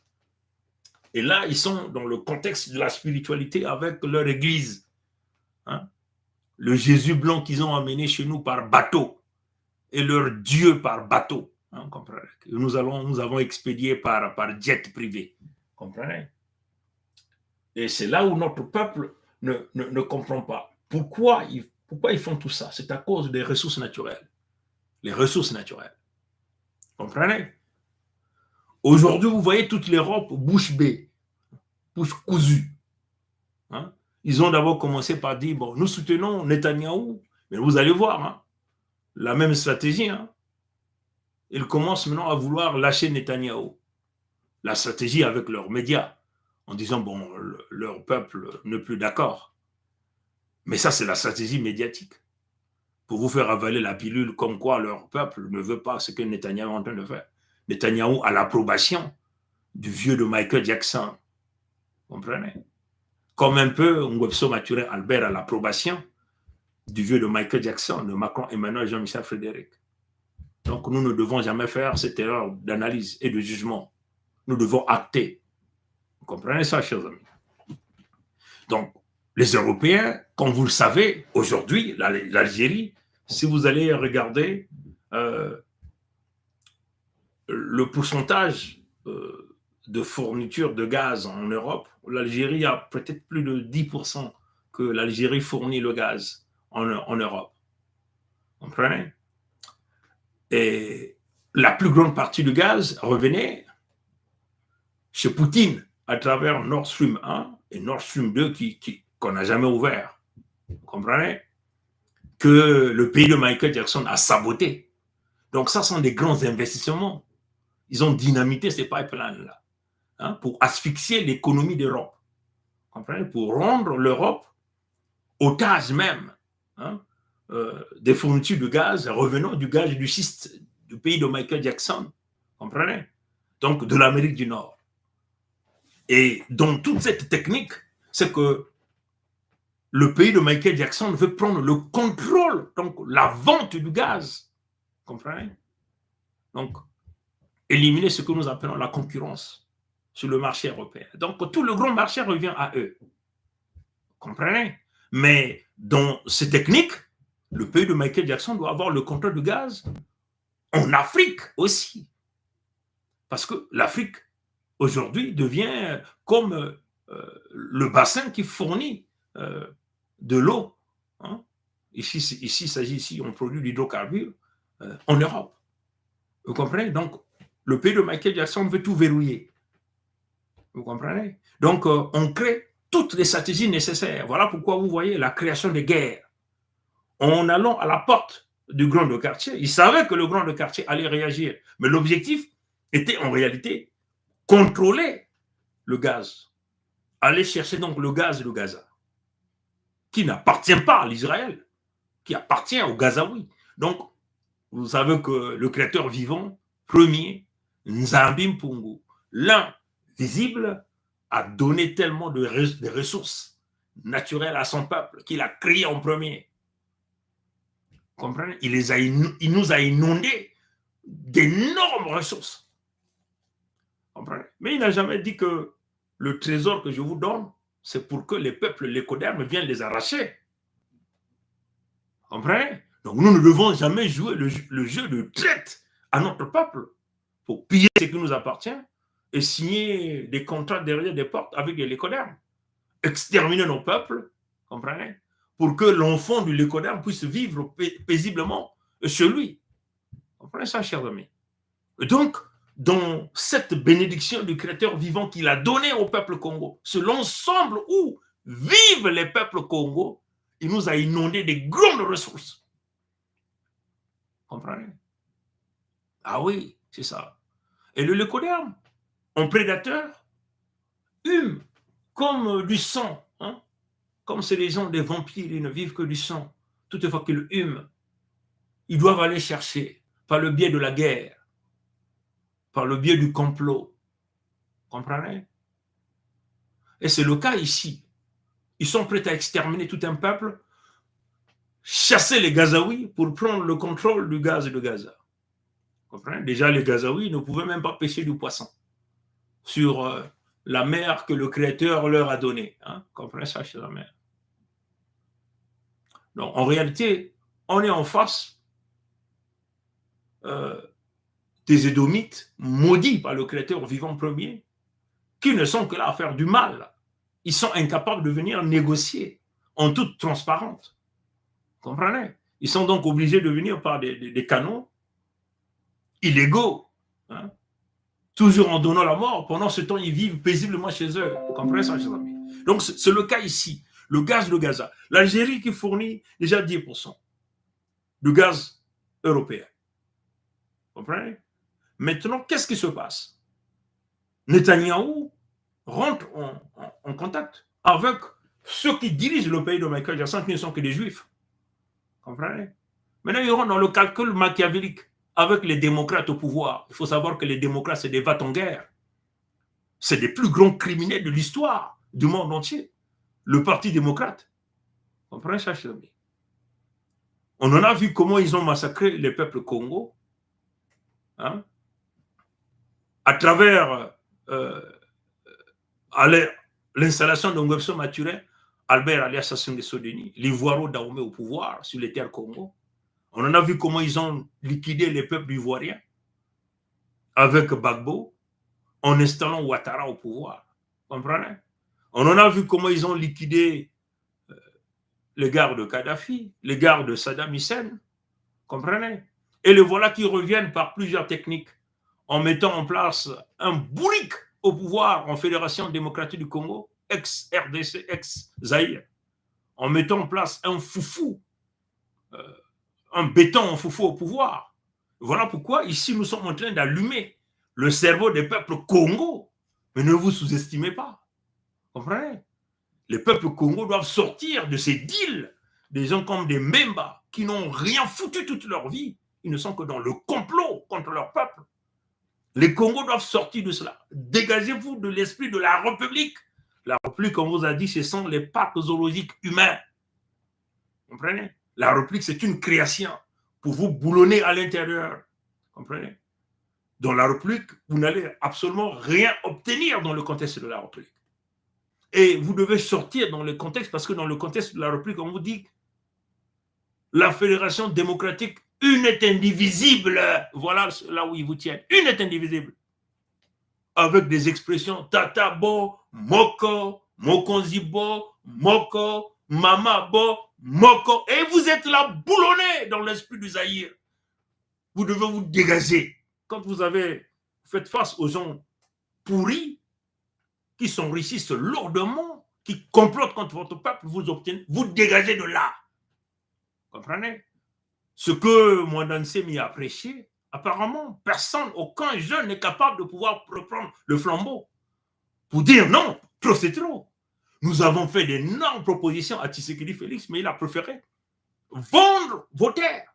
Et là, ils sont dans le contexte de la spiritualité avec leur église. Hein? Le Jésus blanc qu'ils ont amené chez nous par bateau. Et leur Dieu par bateau. Hein? Comprenez? Nous avons expédié par jet privé. Comprenez? Et c'est là où notre peuple ne comprend pas. Pourquoi ils font tout ça? C'est à cause des ressources naturelles. Les ressources naturelles. Comprenez? Aujourd'hui, vous voyez toute l'Europe bouche bée, bouche cousue. Hein? Ils ont d'abord commencé par dire, bon, nous soutenons Netanyahou, mais vous allez voir, hein, la même stratégie. Hein? Ils commencent maintenant à vouloir lâcher Netanyahou. La stratégie avec leurs médias, en disant, bon, leur peuple n'est plus d'accord. Mais ça, c'est la stratégie médiatique. Pour vous faire avaler la pilule comme quoi leur peuple ne veut pas ce que Netanyahou est en train de faire. Netanyahou a l'approbation du vieux de Michael Jackson. Vous comprenez? Comme un peu Ngwebso Maturin Albert a l'approbation du vieux de Michael Jackson, de Macron, Emmanuel, Jean-Michel Frédéric. Donc nous ne devons jamais faire cette erreur d'analyse et de jugement. Nous devons acter. Vous comprenez ça, chers amis? Donc, les Européens, comme vous le savez, aujourd'hui, l'Algérie, si vous allez regarder le pourcentage de fourniture de gaz en Europe. L'Algérie a peut-être plus de 10% que l'Algérie fournit le gaz en Europe. Vous comprenez? Et la plus grande partie du gaz revenait chez Poutine à travers Nord Stream 1 et Nord Stream 2 qu'on n'a jamais ouvert. Vous comprenez? Que le pays de Michael Jackson a saboté. Donc ça sont des grands investissements. Ils ont dynamité ces pipelines-là, hein, pour asphyxier l'économie d'Europe. Vous comprenez? Pour rendre l'Europe otage même, hein, des fournitures de gaz revenant du gaz du schiste du pays de Michael Jackson. Vous comprenez? Donc de l'Amérique du Nord. Et dans toute cette technique, c'est que le pays de Michael Jackson veut prendre le contrôle, donc la vente du gaz. Vous comprenez? Donc, éliminer ce que nous appelons la concurrence sur le marché européen. Donc, tout le grand marché revient à eux. Vous comprenez? Mais dans ces techniques, le pays de Michael Jackson doit avoir le contrôle du gaz en Afrique aussi. Parce que l'Afrique, aujourd'hui, devient comme le bassin qui fournit de l'eau. Hein. Ici, il s'agit ici, on produit l'hydrocarbure en Europe. Vous comprenez? Donc, le pays de Michael Jackson veut tout verrouiller. Vous comprenez? Donc, on crée toutes les stratégies nécessaires. Voilà pourquoi vous voyez la création des guerres. En allant à la porte du grand de quartier, ils savaient que le grand de quartier allait réagir. Mais l'objectif était en réalité contrôler le gaz. Aller chercher donc le gaz de Gaza, qui n'appartient pas à l'Israël, qui appartient aux Gazaouis. Donc, vous savez que le créateur vivant, premier, Nzambi Mpungu, l'un visible, a donné tellement de ressources naturelles à son peuple qu'il a créé en premier. Vous comprenez? Il nous a inondés d'énormes ressources. Vous comprenez? Mais il n'a jamais dit que le trésor que je vous donne, c'est pour que les peuples lécodermes viennent les arracher. Vous comprenez? Donc nous ne devons jamais jouer le jeu de traite à notre peuple pour piller ce qui nous appartient et signer des contrats derrière des portes avec les lécodermes. Exterminer nos peuples, comprenez? Pour que l'enfant du lécoderme puisse vivre paisiblement chez lui. Vous comprenez ça, chers amis? Et donc, dans cette bénédiction du Créateur vivant qu'il a donné au peuple Congo, sur l'ensemble où vivent les peuples Congo, il nous a inondé des grandes ressources. Comprenez? Ah oui, c'est ça. Et le lécoderme, en prédateur, hume comme du sang. Hein? Comme c'est les gens des vampires, ils ne vivent que du sang. Toutefois qu'ils hument, ils doivent aller chercher par le biais de la guerre, par le biais du complot. Comprenez? Et c'est le cas ici. Ils sont prêts à exterminer tout un peuple, chasser les Gazaouis pour prendre le contrôle du gaz de Gaza. Comprenez? Déjà, les Gazaouis ne pouvaient même pas pêcher du poisson sur la mer que le Créateur leur a donnée. Hein? Comprenez ça, chers amis? Donc, en réalité, on est en face des Édomites maudits par le Créateur vivant premier, qui ne sont que là à faire du mal. Ils sont incapables de venir négocier en toute transparence. Vous comprenez? Ils sont donc obligés de venir par des canaux illégaux, hein? Toujours en donnant la mort. Pendant ce temps, ils vivent paisiblement chez eux. Vous comprenez ça, chers amis? Donc, c'est le cas ici. Le gaz de Gaza. L'Algérie qui fournit déjà 10% du gaz européen. Vous comprenez? Maintenant, qu'est-ce qui se passe? Netanyahou rentre en contact avec ceux qui dirigent le pays de Michael Jackson, qui ne sont que des juifs. Vous comprenez? Maintenant, ils rentrent dans le calcul machiavélique avec les démocrates au pouvoir. Il faut savoir que les démocrates, c'est des va-t-en-guerre. C'est des plus grands criminels de l'histoire du monde entier. Le Parti démocrate. Vous comprenez ça, chers amis? On en a vu comment ils ont massacré les peuples Congo, hein, à travers l'installation d'un Ngwebso Maturin, Albert alias Sassou Nguesso Denis, l'Ivoiro Dahomey au pouvoir sur les terres Congo. On en a vu comment ils ont liquidé les peuples ivoiriens avec Gbagbo. en installant Ouattara au pouvoir. Comprenez? On en a vu comment ils ont liquidé les gardes de Kadhafi, les gardes de Saddam Hussein. Comprenez? Et le voilà qui reviennent par plusieurs techniques en mettant en place un bourrique au pouvoir en Fédération démocratique du Congo, ex-RDC, ex-Zaïre, en mettant en place un foufou, un béton en foufou au pouvoir. Voilà pourquoi ici nous sommes en train d'allumer le cerveau des peuples Congo. Mais ne vous sous-estimez pas. Comprenez? Les peuples Congo doivent sortir de ces deals des gens comme des Mbemba qui n'ont rien foutu toute leur vie. Ils ne sont que dans le complot contre leur peuple. Les Congos doivent sortir de cela. Dégagez-vous de l'esprit de la République. La République, comme on vous a dit, ce sont les parcs zoologiques humains. Vous comprenez? La République, c'est une création pour vous boulonner à l'intérieur. Comprenez? Dans la République, vous n'allez absolument rien obtenir dans le contexte de la République. Et vous devez sortir dans le contexte, parce que dans le contexte de la République, on vous dit la Fédération démocratique, une est indivisible. Voilà là où ils vous tiennent. Une est indivisible. Avec des expressions tatabo, moko, mokonzibo, moko, mamabo, moko. Et vous êtes là boulonné dans l'esprit du Zaïre. Vous devez vous dégager. Quand vous faites face aux gens pourris, qui s'enrichissent lourdement, qui complotent contre votre peuple, vous dégagez de là. Comprenez? Ce que Mwandansé m'y a prêché, apparemment, personne, aucun jeune n'est capable de pouvoir reprendre le flambeau pour dire non, trop c'est trop. Nous avons fait d'énormes propositions à Tshisekedi Félix, mais il a préféré vendre vos terres.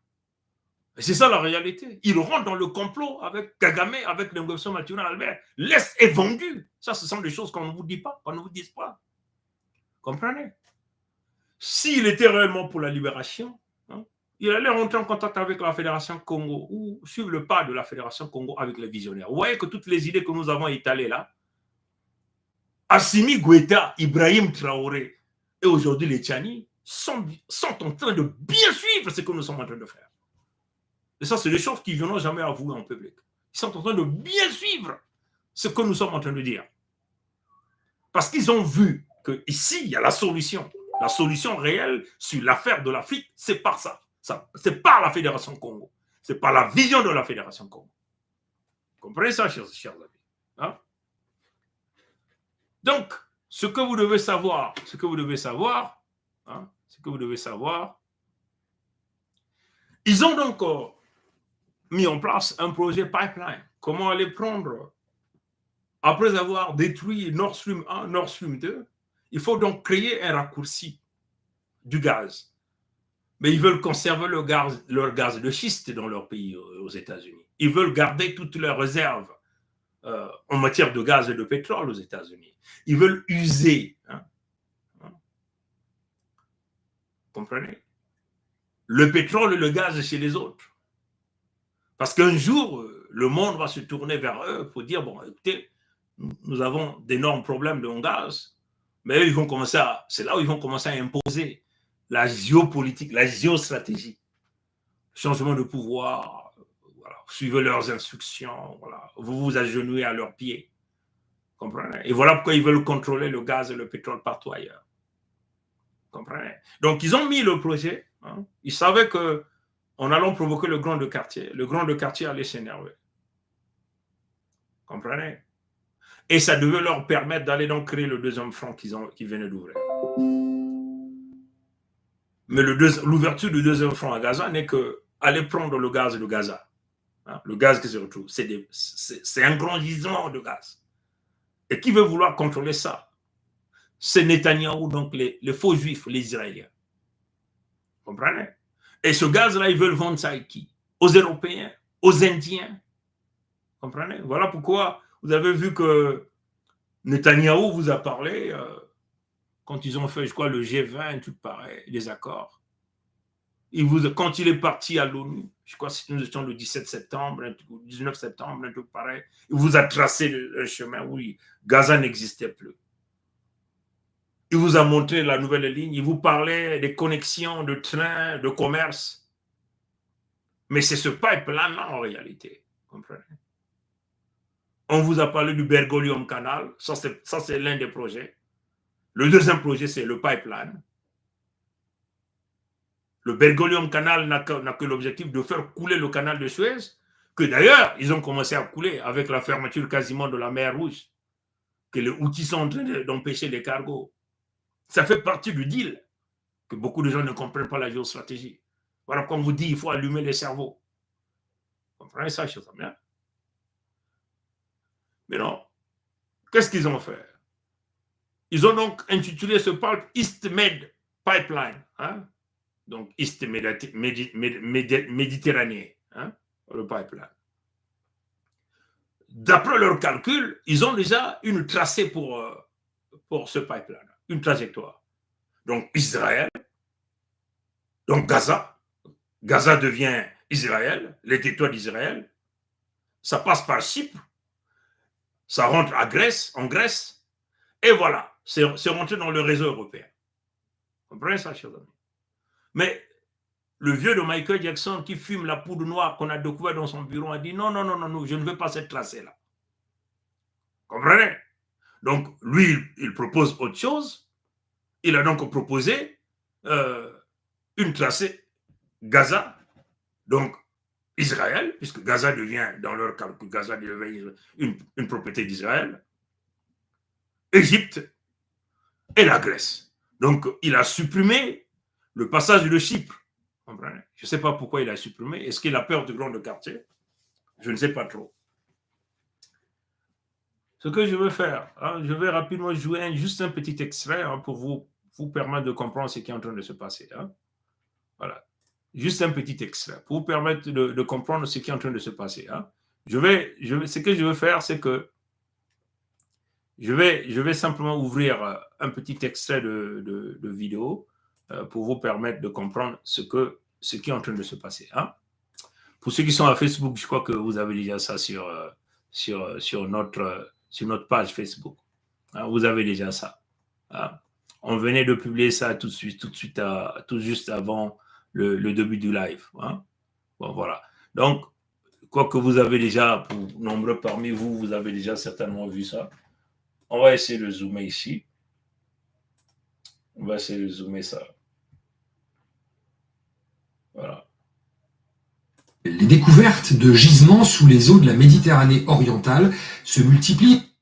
Et c'est ça la réalité. Il rentre dans le complot avec Kagame, avec l'Ingovation Mathurin Albert. L'Est est vendu. Ça, ce sont des choses qu'on ne vous dit pas, qu'on ne vous dise pas. Comprenez? S'il était réellement pour la libération, il allait rentrer en contact avec la Fédération Congo ou suivre le pas de la Fédération Congo avec les visionnaires. Vous voyez que toutes les idées que nous avons étalées là, Assimi Goïta, Ibrahim Traoré et aujourd'hui les Tchani sont en train de bien suivre ce que nous sommes en train de faire. Et ça, c'est des choses qu'ils ne viendront jamais avouer en public. Ils sont en train de bien suivre ce que nous sommes en train de dire. Parce qu'ils ont vu qu'ici, il y a la solution. La solution réelle sur l'affaire de l'Afrique, c'est par ça. C'est par la Fédération Congo. C'est par la vision de la Fédération Congo. Vous comprenez ça, chers amis? Hein? Donc, ce que vous devez savoir, ils ont donc mis en place un projet pipeline. Comment aller prendre, après avoir détruit Nord Stream 1, Nord Stream 2, il faut donc créer un raccourci du gaz. Mais ils veulent conserver leur gaz de schiste dans leur pays, aux États-Unis. Ils veulent garder toutes leurs réserves en matière de gaz et de pétrole aux États-Unis. Ils veulent user, comprenez, le pétrole et le gaz chez les autres. Parce qu'un jour, le monde va se tourner vers eux pour dire, bon, écoutez, nous avons d'énormes problèmes de gaz, mais eux, c'est là où ils vont commencer à imposer la géopolitique, la géostratégie, changement de pouvoir, voilà, suivez leurs instructions, voilà, vous vous agenouillez à leurs pieds. Comprenez? Et voilà pourquoi ils veulent contrôler le gaz et le pétrole partout ailleurs. Comprenez? Donc, ils ont mis le projet. Ils savaient qu'en allant provoquer le grand de quartier allait s'énerver. Comprenez? Et ça devait leur permettre d'aller donc créer le deuxième front qu'ils venaient d'ouvrir. Mais l'ouverture du deuxième front à Gaza n'est qu'aller prendre le gaz de Gaza. Le gaz qui se retrouve, c'est un grand gisement de gaz. Et qui veut vouloir contrôler ça? C'est Netanyahou, donc les faux juifs, les Israéliens. Vous comprenez? Et ce gaz-là, ils veulent vendre ça à qui? Aux Européens, aux Indiens. Vous comprenez? Voilà pourquoi vous avez vu que Netanyahou vous a parlé quand ils ont fait, je crois, le G20, tout pareil, les accords. Quand il est parti à l'ONU, je crois que nous étions le 17 septembre, le 19 septembre, un truc pareil, il vous a tracé le chemin où Gaza n'existait plus. Il vous a montré la nouvelle ligne, il vous parlait des connexions de trains, de commerce. Mais c'est ce pipeline-là en réalité, comprenez? On vous a parlé du Bergoglium Canal. Ça, c'est l'un des projets. Le deuxième projet, c'est le pipeline. Le Bergoglium Canal n'a que l'objectif de faire couler le canal de Suez, que d'ailleurs, ils ont commencé à couler avec la fermeture quasiment de la mer Rouge, que les outils sont en train d'empêcher les cargos. Ça fait partie du deal, que beaucoup de gens ne comprennent pas la géostratégie. Voilà, comme vous dit, il faut allumer les cerveaux. Vous comprenez ça, chers amis? Mais non. Qu'est-ce qu'ils ont fait? Ils ont donc intitulé ce pulp East Med Pipeline. Hein? Donc, East Méditerranée, hein? Le pipeline. D'après leurs calculs, ils ont déjà une tracée pour ce pipeline, une trajectoire. Donc, Israël, donc Gaza. Gaza devient Israël, les territoires d'Israël. Ça passe par Chypre. Ça rentre en Grèce. Et voilà, c'est rentré dans le réseau européen. Vous comprenez ça, chers amis? Mais le vieux de Michael Jackson qui fume la poudre noire qu'on a découvert dans son bureau a dit non, non, non, non, non, je ne veux pas cette tracée-là. Comprenez? Donc, lui, il propose autre chose. Il a donc proposé une tracée Gaza, donc Israël, puisque Gaza devient, dans leur calcul, Gaza devient une propriété d'Israël, Égypte et la Grèce. Donc, il a supprimé le passage de Chypre. Comprenez? Je ne sais pas pourquoi il a supprimé. Est-ce qu'il a peur du grand quartier? Je ne sais pas trop. Ce que je veux faire, hein, je vais rapidement jouer juste un petit extrait hein, pour vous permettre de comprendre ce qui est en train de se passer. Hein. Voilà. Juste un petit extrait pour vous permettre de comprendre ce qui est en train de se passer. Hein. Ce que je veux faire, c'est que je vais simplement ouvrir un petit extrait de vidéo pour vous permettre de comprendre ce qui est en train de se passer. Hein. Pour ceux qui sont à Facebook, je crois que vous avez déjà ça sur notre page Facebook. Hein, vous avez déjà ça. Hein. On venait de publier ça tout juste avant le début du live. Hein. Bon, voilà. Donc, quoi que vous avez déjà, pour nombreux parmi vous, vous avez déjà certainement vu ça. On va essayer de zoomer ici. On va essayer de zoomer ça. Voilà. Les découvertes de gisements sous les eaux de la Méditerranée orientale se multiplient.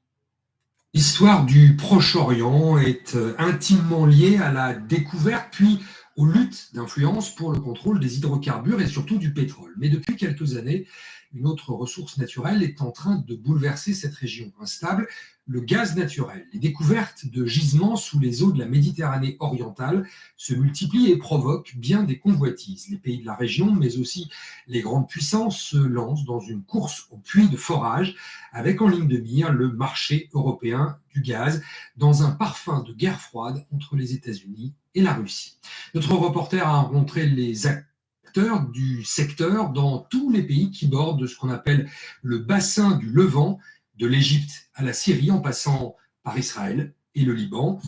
L'histoire du Proche-Orient est intimement liée à la découverte puis aux luttes d'influence pour le contrôle des hydrocarbures et surtout du pétrole. Mais depuis quelques années, une autre ressource naturelle est en train de bouleverser cette région instable, le gaz naturel. Les découvertes de gisements sous les eaux de la Méditerranée orientale se multiplient et provoquent bien des convoitises. Les pays de la région, mais aussi les grandes puissances, se lancent dans une course aux puits de forage avec en ligne de mire le marché européen du gaz dans un parfum de guerre froide entre les États-Unis et la Russie. Notre reporter a rencontré les acteurs du secteur dans tous les pays qui bordent ce qu'on appelle le bassin du Levant, de l'Égypte à la Syrie, en passant par Israël et le Liban.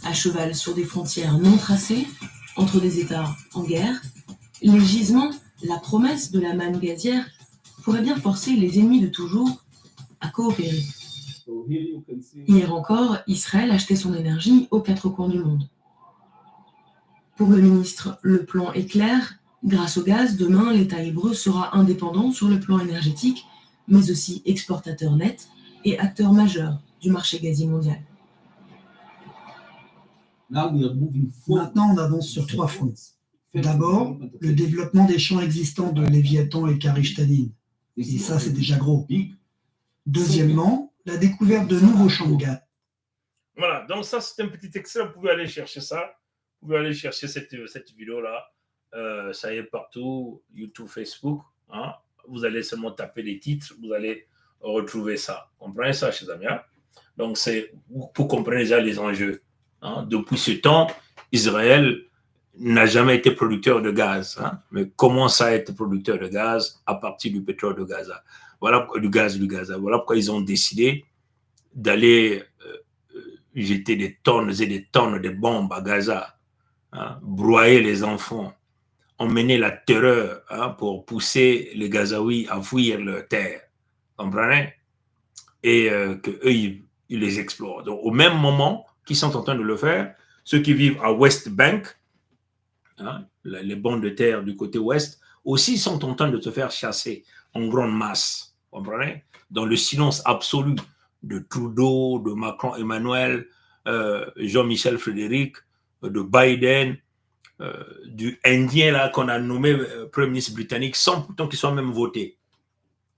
À cheval sur des frontières non tracées, entre des États en guerre, les gisements, la promesse de la manne gazière, pourraient bien forcer les ennemis de toujours à coopérer. Hier encore, Israël achetait son énergie aux quatre coins du monde. Pour le ministre, le plan est clair. Grâce au gaz, demain, l'État hébreu sera indépendant sur le plan énergétique, mais aussi exportateur net et acteur majeur du marché gazier mondial. Maintenant, on avance sur 3 fronts. D'abord, le développement des champs existants de Léviathan et Karish-Tanin. Et ça, c'est déjà gros. Deuxièmement, la découverte de nouveaux champs de gaz. Voilà, donc ça, c'est un petit extrait. Vous pouvez aller chercher ça. Vous pouvez aller chercher cette vidéo-là. Ça y est partout, YouTube, Facebook. Hein. Vous allez seulement taper les titres, vous allez retrouver ça. Vous comprenez ça, chers amis? Hein? Donc, c'est pour comprendre déjà les enjeux. Hein? Depuis ce temps, Israël n'a jamais été producteur de gaz, hein? Mais commence à être producteur de gaz à partir du pétrole de Gaza. Voilà du gaz du Gaza. Voilà pourquoi ils ont décidé d'aller jeter des tonnes et des tonnes de bombes à Gaza, hein? Broyer les enfants, emmener la terreur hein, pour pousser les Gazaouis à fuir leur terre. Comprenez? et qu'eux, ils les explorent. Donc, au même moment qu'ils sont en train de le faire, ceux qui vivent à West Bank, hein, les bancs de terre du côté ouest, aussi sont en train de se faire chasser en grande masse. Vous comprenez? Dans le silence absolu de Trudeau, de Macron Emmanuel, Jean-Michel Frédéric, de Biden, du Indien là qu'on a nommé Premier ministre britannique, sans pourtant qu'ils soient même votés.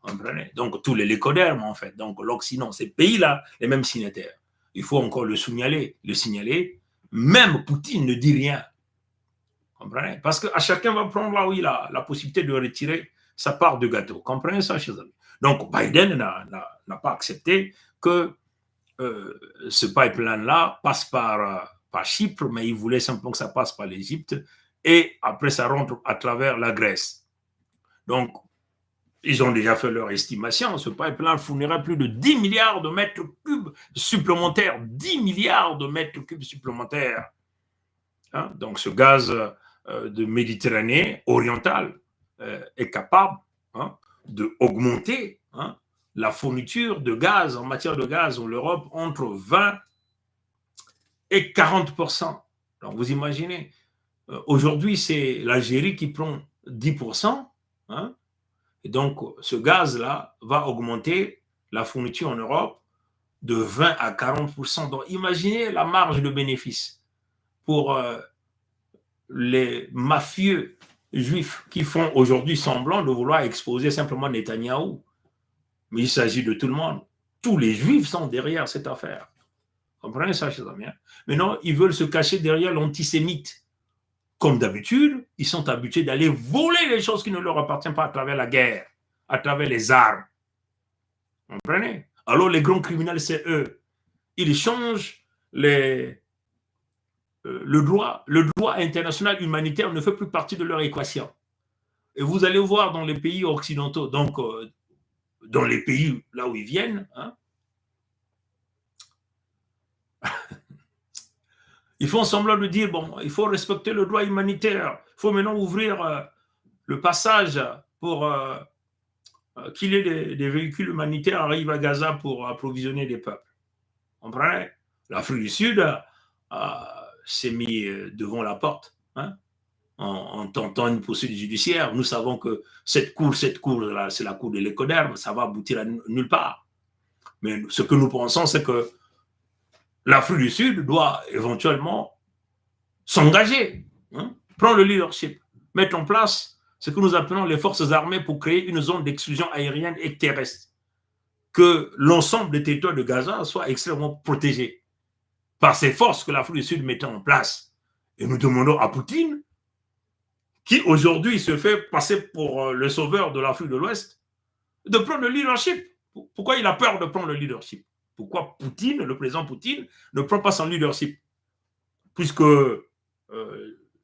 Vous comprenez? Donc tous les lécodermes en fait, donc l'Occident, ces pays-là, les mêmes signataires. Il faut encore le signaler. Même Poutine ne dit rien. Comprenez? Parce qu'à chacun va prendre là où il a la possibilité de retirer sa part de gâteau. Comprenez ça, chers amis? Donc Biden n'a pas accepté que ce pipeline-là passe par Chypre, mais il voulait simplement que ça passe par l'Égypte et après ça rentre à travers la Grèce. Donc, ils ont déjà fait leur estimation. Ce pipeline fournira plus de 10 milliards de mètres cubes supplémentaires. 10 milliards de mètres cubes supplémentaires. Hein? Donc, ce gaz de Méditerranée orientale est capable d'augmenter la fourniture de gaz, en matière de gaz, en Europe, entre 20 et 40%. Donc, vous imaginez, aujourd'hui, c'est l'Algérie qui prend 10%, hein, et donc, ce gaz-là va augmenter la fourniture en Europe de 20 à 40%. Donc, imaginez la marge de bénéfice pour les mafieux juifs qui font aujourd'hui semblant de vouloir exposer simplement Netanyahou. Mais il s'agit de tout le monde. Tous les juifs sont derrière cette affaire. Comprenez ça, chers amis? Mais non, ils veulent se cacher derrière l'antisémite. Comme d'habitude, ils sont habitués d'aller voler les choses qui ne leur appartiennent pas à travers la guerre, à travers les armes. Vous comprenez? Alors les grands criminels, c'est eux. Ils changent le droit international humanitaire ne fait plus partie de leur équation. Et vous allez voir dans les pays occidentaux, donc dans les pays là où ils viennent, hein, ils font semblant de dire, bon, il faut respecter le droit humanitaire. Il faut maintenant ouvrir le passage pour qu'il y ait des véhicules humanitaires arrivent à Gaza pour approvisionner des peuples. Vous comprenez? L'Afrique du Sud s'est mis devant la porte en tentant une poursuite judiciaire. Nous savons que cette cour-là, c'est la cour de l'écoderme, ça va aboutir à nulle part. Mais ce que nous pensons, c'est que l'Afrique du Sud doit éventuellement s'engager, prendre le leadership, mettre en place ce que nous appelons les forces armées pour créer une zone d'exclusion aérienne et terrestre. Que l'ensemble des territoires de Gaza soit extrêmement protégé par ces forces que l'Afrique du Sud mettait en place. Et nous demandons à Poutine, qui aujourd'hui se fait passer pour le sauveur de l'Afrique de l'Ouest, de prendre le leadership. Pourquoi il a peur de prendre le leadership? Pourquoi Poutine, le président Poutine, ne prend pas son leadership? Puisque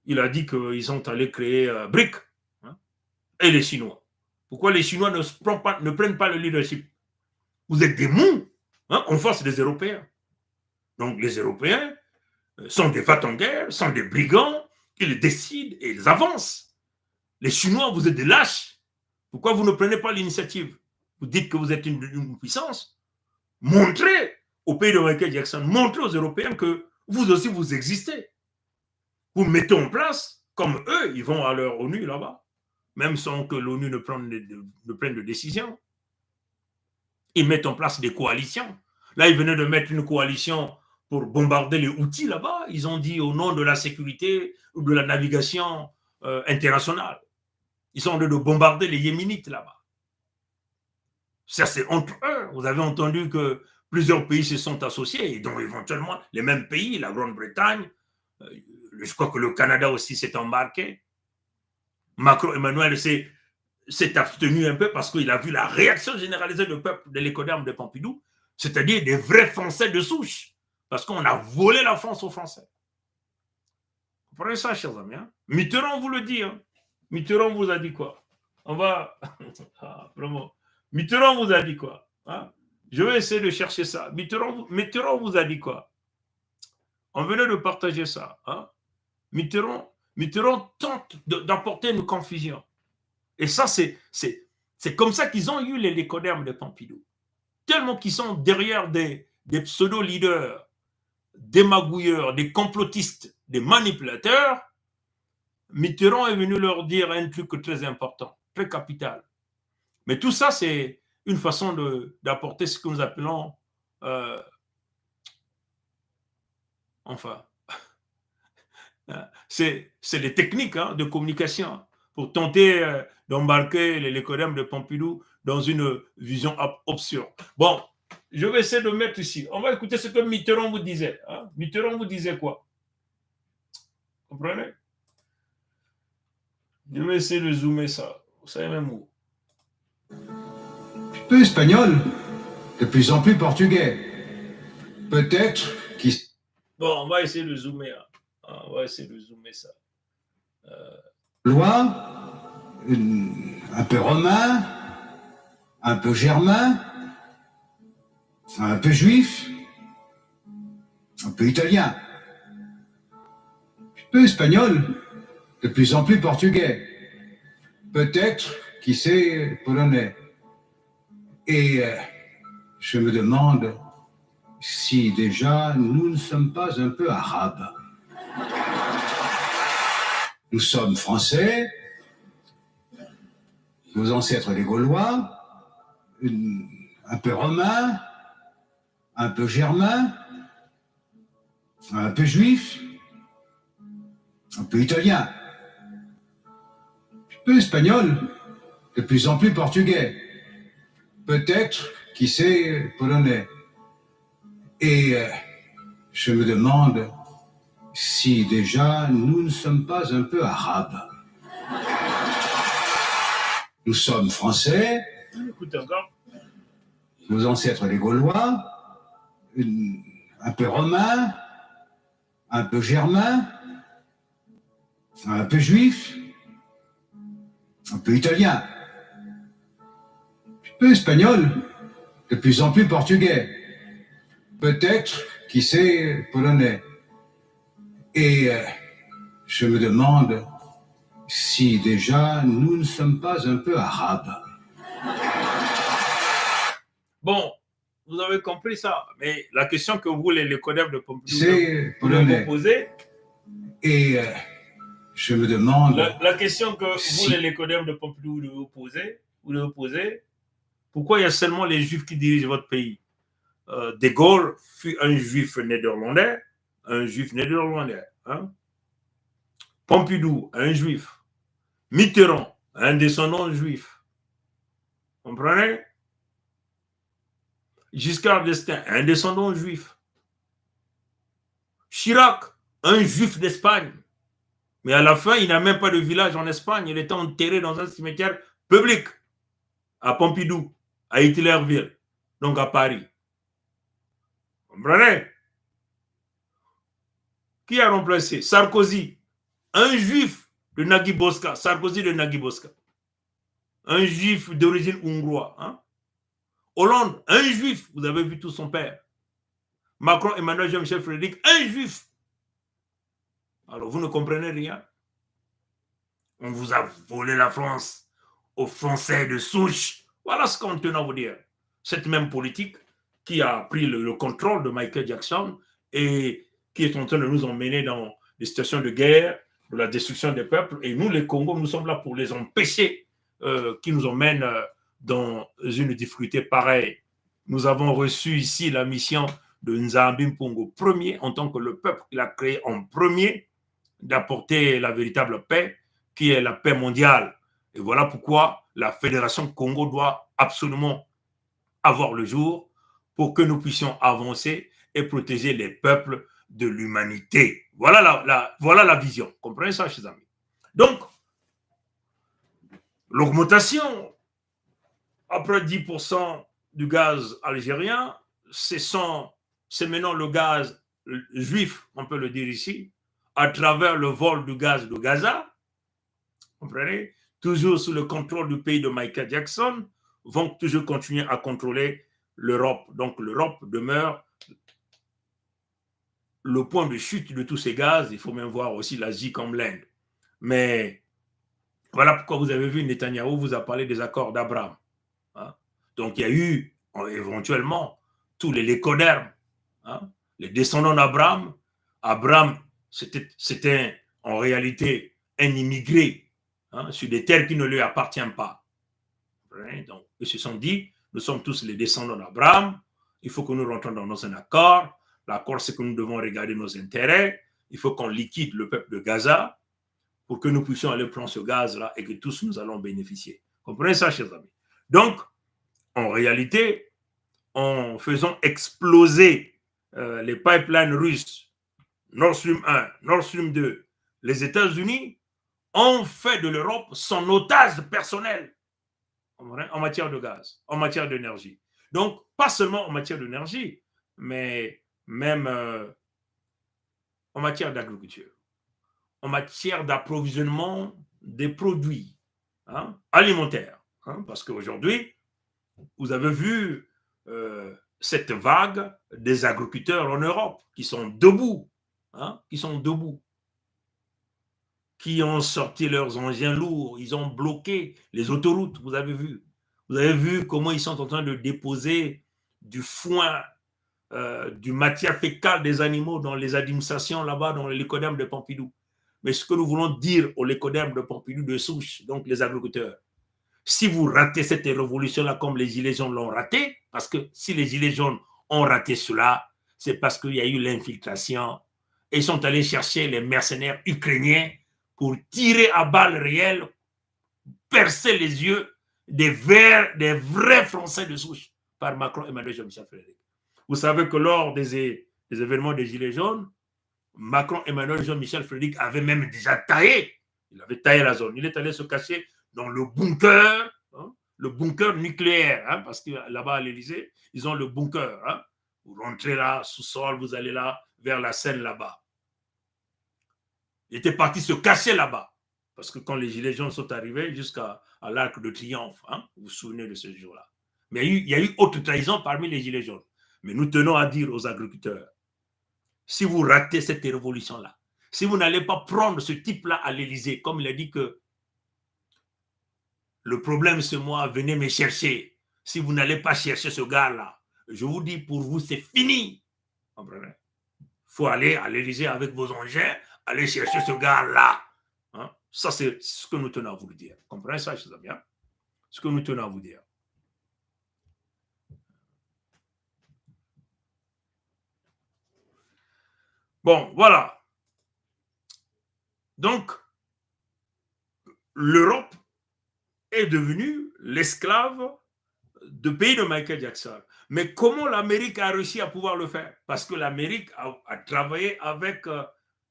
il a dit qu'ils sont allés créer BRIC, et les Chinois. Pourquoi les Chinois ne prennent pas le leadership? Vous êtes des mous en face des Européens. Donc les Européens sont des va-t-en-guerre, sont des brigands, ils décident et ils avancent. Les Chinois, vous êtes des lâches. Pourquoi vous ne prenez pas l'initiative? Vous dites que vous êtes une puissance. Montrez au pays de Michael Jackson, montrez aux Européens que vous aussi vous existez. Vous mettez en place, comme eux, ils vont à leur ONU là-bas, même sans que l'ONU ne prenne de décision. Ils mettent en place des coalitions. Là, ils venaient de mettre une coalition pour bombarder les Houthis là-bas. Ils ont dit au nom de la sécurité ou de la navigation internationale. Ils sont en train de bombarder les Yéménites là-bas. Ça, c'est entre eux. Vous avez entendu que plusieurs pays se sont associés, et dont éventuellement les mêmes pays, la Grande-Bretagne, je crois que le Canada aussi s'est embarqué. Macron Emmanuel s'est abstenu un peu parce qu'il a vu la réaction généralisée du peuple de l'écoderme de Pompidou, c'est-à-dire des vrais Français de souche, parce qu'on a volé la France aux Français. Vous comprenez ça, chers amis? Mitterrand vous le dit. Mitterrand vous a dit quoi? On va... vraiment. Mitterrand vous a dit quoi? Je vais essayer de chercher ça. Mitterrand vous a dit quoi? On venait de partager ça. Mitterrand tente d'apporter une confusion. Et ça, c'est comme ça qu'ils ont eu les l'écoderme de Pompidou. tellement qu'ils sont derrière des pseudo-leaders, des magouilleurs, des complotistes, des manipulateurs, Mitterrand est venu leur dire un truc très important, très capital. Mais tout ça, c'est une façon d'apporter ce que nous appelons, c'est des techniques de communication pour tenter d'embarquer les l'écodème de Pompidou dans une vision obscure. Bon, je vais essayer de mettre ici. On va écouter ce que Mitterrand vous disait. Mitterrand vous disait quoi? Vous comprenez? Je vais essayer de zoomer ça. Vous savez même où? Peu espagnol, de plus en plus portugais. Peut-être qui... Bon, on va essayer de zoomer. On va essayer de zoomer ça. Loi, un peu romain, un peu germain, un peu juif, un peu italien. Peu espagnol, de plus en plus portugais. Peut-être, qui sait, polonais. Et je me demande si déjà nous ne sommes pas un peu arabes. Nous sommes français, nos ancêtres les Gaulois, un peu romains, un peu germains, un peu juifs, un peu italiens, un peu espagnol, de plus en plus portugais. Peut-être, qui sait, polonais. Et je me demande si déjà nous ne sommes pas un peu arabes. Nous sommes français, nos ancêtres les Gaulois, un peu romains, un peu germains, un peu juifs, un peu italiens, un peu espagnol, de plus en plus portugais. Peut-être, qui sait, polonais. Et je me demande si déjà nous ne sommes pas un peu arabes. Bon, vous avez compris ça, mais la question que vous, les codèmes de Pompidou, C'est vous polonais. posez, Et je me demande... la question que si... vous, les codèmes de Pompidou, vous devez poser, pourquoi il y a seulement les Juifs qui dirigent votre pays? De Gaulle fut un Juif néerlandais, hein? Pompidou, un Juif. Mitterrand, un descendant juif. Vous comprenez? Giscard d'Estaing, un descendant juif. Chirac, un juif d'Espagne. Mais à la fin, il n'a même pas de village en Espagne. Il était enterré dans un cimetière public à Pompidou, à Hitlerville, donc à Paris. Vous comprenez? Qui a remplacé? Sarkozy, un juif de Nagui Bosca. Sarkozy de Nagui Bosca. Un juif d'origine hongroise. Hein? Hollande, un juif. Vous avez vu tout son père. Macron, Emmanuel Jean-Michel Frédéric, un juif. Alors, vous ne comprenez rien. On vous a volé la France aux Français de souche. Voilà ce qu'on tenait à vous dire. Cette même politique qui a pris le contrôle de Michael Jackson et qui est en train de nous emmener dans des situations de guerre, de la destruction des peuples. Et nous, les Congos, nous sommes là pour les empêcher, qui nous emmènent dans une difficulté pareille. Nous avons reçu ici la mission de Nzambi Mpongo premier, en tant que le peuple qu'il a créé en premier, d'apporter la véritable paix, qui est la paix mondiale. Et voilà pourquoi la Fédération Congo doit absolument avoir le jour pour que nous puissions avancer et protéger les peuples de l'humanité. Voilà la vision. Comprenez ça, chers amis? Donc, l'augmentation, après 10% du gaz algérien, c'est maintenant le gaz juif, on peut le dire ici, à travers le vol du gaz de Gaza, comprenez, toujours sous le contrôle du pays de Michael Jackson, vont toujours continuer à contrôler l'Europe. Donc l'Europe demeure le point de chute de tous ces gaz. Il faut même voir aussi l'Asie comme l'Inde. Mais voilà pourquoi vous avez vu Netanyahou vous a parlé des accords d'Abraham. Hein? Donc il y a eu éventuellement tous les lécodermes, hein, les descendants d'Abraham. Abraham, c'était en réalité un immigré, hein, sur des terres qui ne lui appartiennent pas. Donc, ils se sont dit, nous sommes tous les descendants d'Abraham, il faut que nous rentrons dans un accord. L'accord, c'est que nous devons regarder nos intérêts, il faut qu'on liquide le peuple de Gaza pour que nous puissions aller prendre ce gaz-là et que tous nous allons bénéficier. Comprenez ça, chers amis? Donc, en réalité, en faisant exploser les pipelines russes, Nord Stream 1, Nord Stream 2, les États-Unis ont fait de l'Europe son otage personnel en matière de gaz, en matière d'énergie. Donc, pas seulement en matière d'énergie, mais même en matière d'agriculture, en matière d'approvisionnement des produits, hein, alimentaires. Hein, parce qu'aujourd'hui, vous avez vu cette vague des agriculteurs en Europe qui sont debout, hein, qui ont sorti leurs engins lourds, ils ont bloqué les autoroutes, vous avez vu. Vous avez vu comment ils sont en train de déposer du foin, du matière fécale des animaux dans les administrations là-bas, dans l'écodème de Pompidou. Mais ce que nous voulons dire aux l'écodème de Pompidou de souche, donc les agriculteurs, si vous ratez cette révolution-là comme les Gilets jaunes l'ont raté, parce que si les Gilets jaunes ont raté cela, c'est parce qu'il y a eu l'infiltration et ils sont allés chercher les mercenaires ukrainiens pour tirer à balles réelles, percer les yeux des vrais Français de souche par Macron et Emmanuel Jean-Michel Frédéric. Vous savez que lors des événements des Gilets jaunes, Macron et Emmanuel Jean-Michel Frédéric avaient même déjà taillé. Il avait taillé la zone. Il est allé se cacher dans le bunker nucléaire, hein, parce que là-bas à l'Élysée, ils ont le bunker. Hein. Vous rentrez là, sous-sol, vous allez là, vers la Seine là-bas. Il était parti se cacher là-bas. Parce que quand les Gilets jaunes sont arrivés jusqu'à l'Arc de Triomphe, hein, vous vous souvenez de ce jour-là. Mais il y a eu autre trahison parmi les Gilets jaunes. Mais nous tenons à dire aux agriculteurs, si vous ratez cette révolution-là, si vous n'allez pas prendre ce type-là à l'Élysée, comme il a dit que le problème c'est moi, venez me chercher. Si vous n'allez pas chercher ce gars-là, je vous dis, pour vous, c'est fini. Il faut aller à l'Élysée avec vos engins, aller chercher ce gars-là. Hein? Ça, c'est ce que nous tenons à vous dire. Comprenez ça, chers amis? Ce que nous tenons à vous dire. Bon, voilà. Donc, l'Europe est devenue l'esclave de pays de Michael Jackson. Mais comment l'Amérique a réussi à pouvoir le faire? Parce que l'Amérique a travaillé avec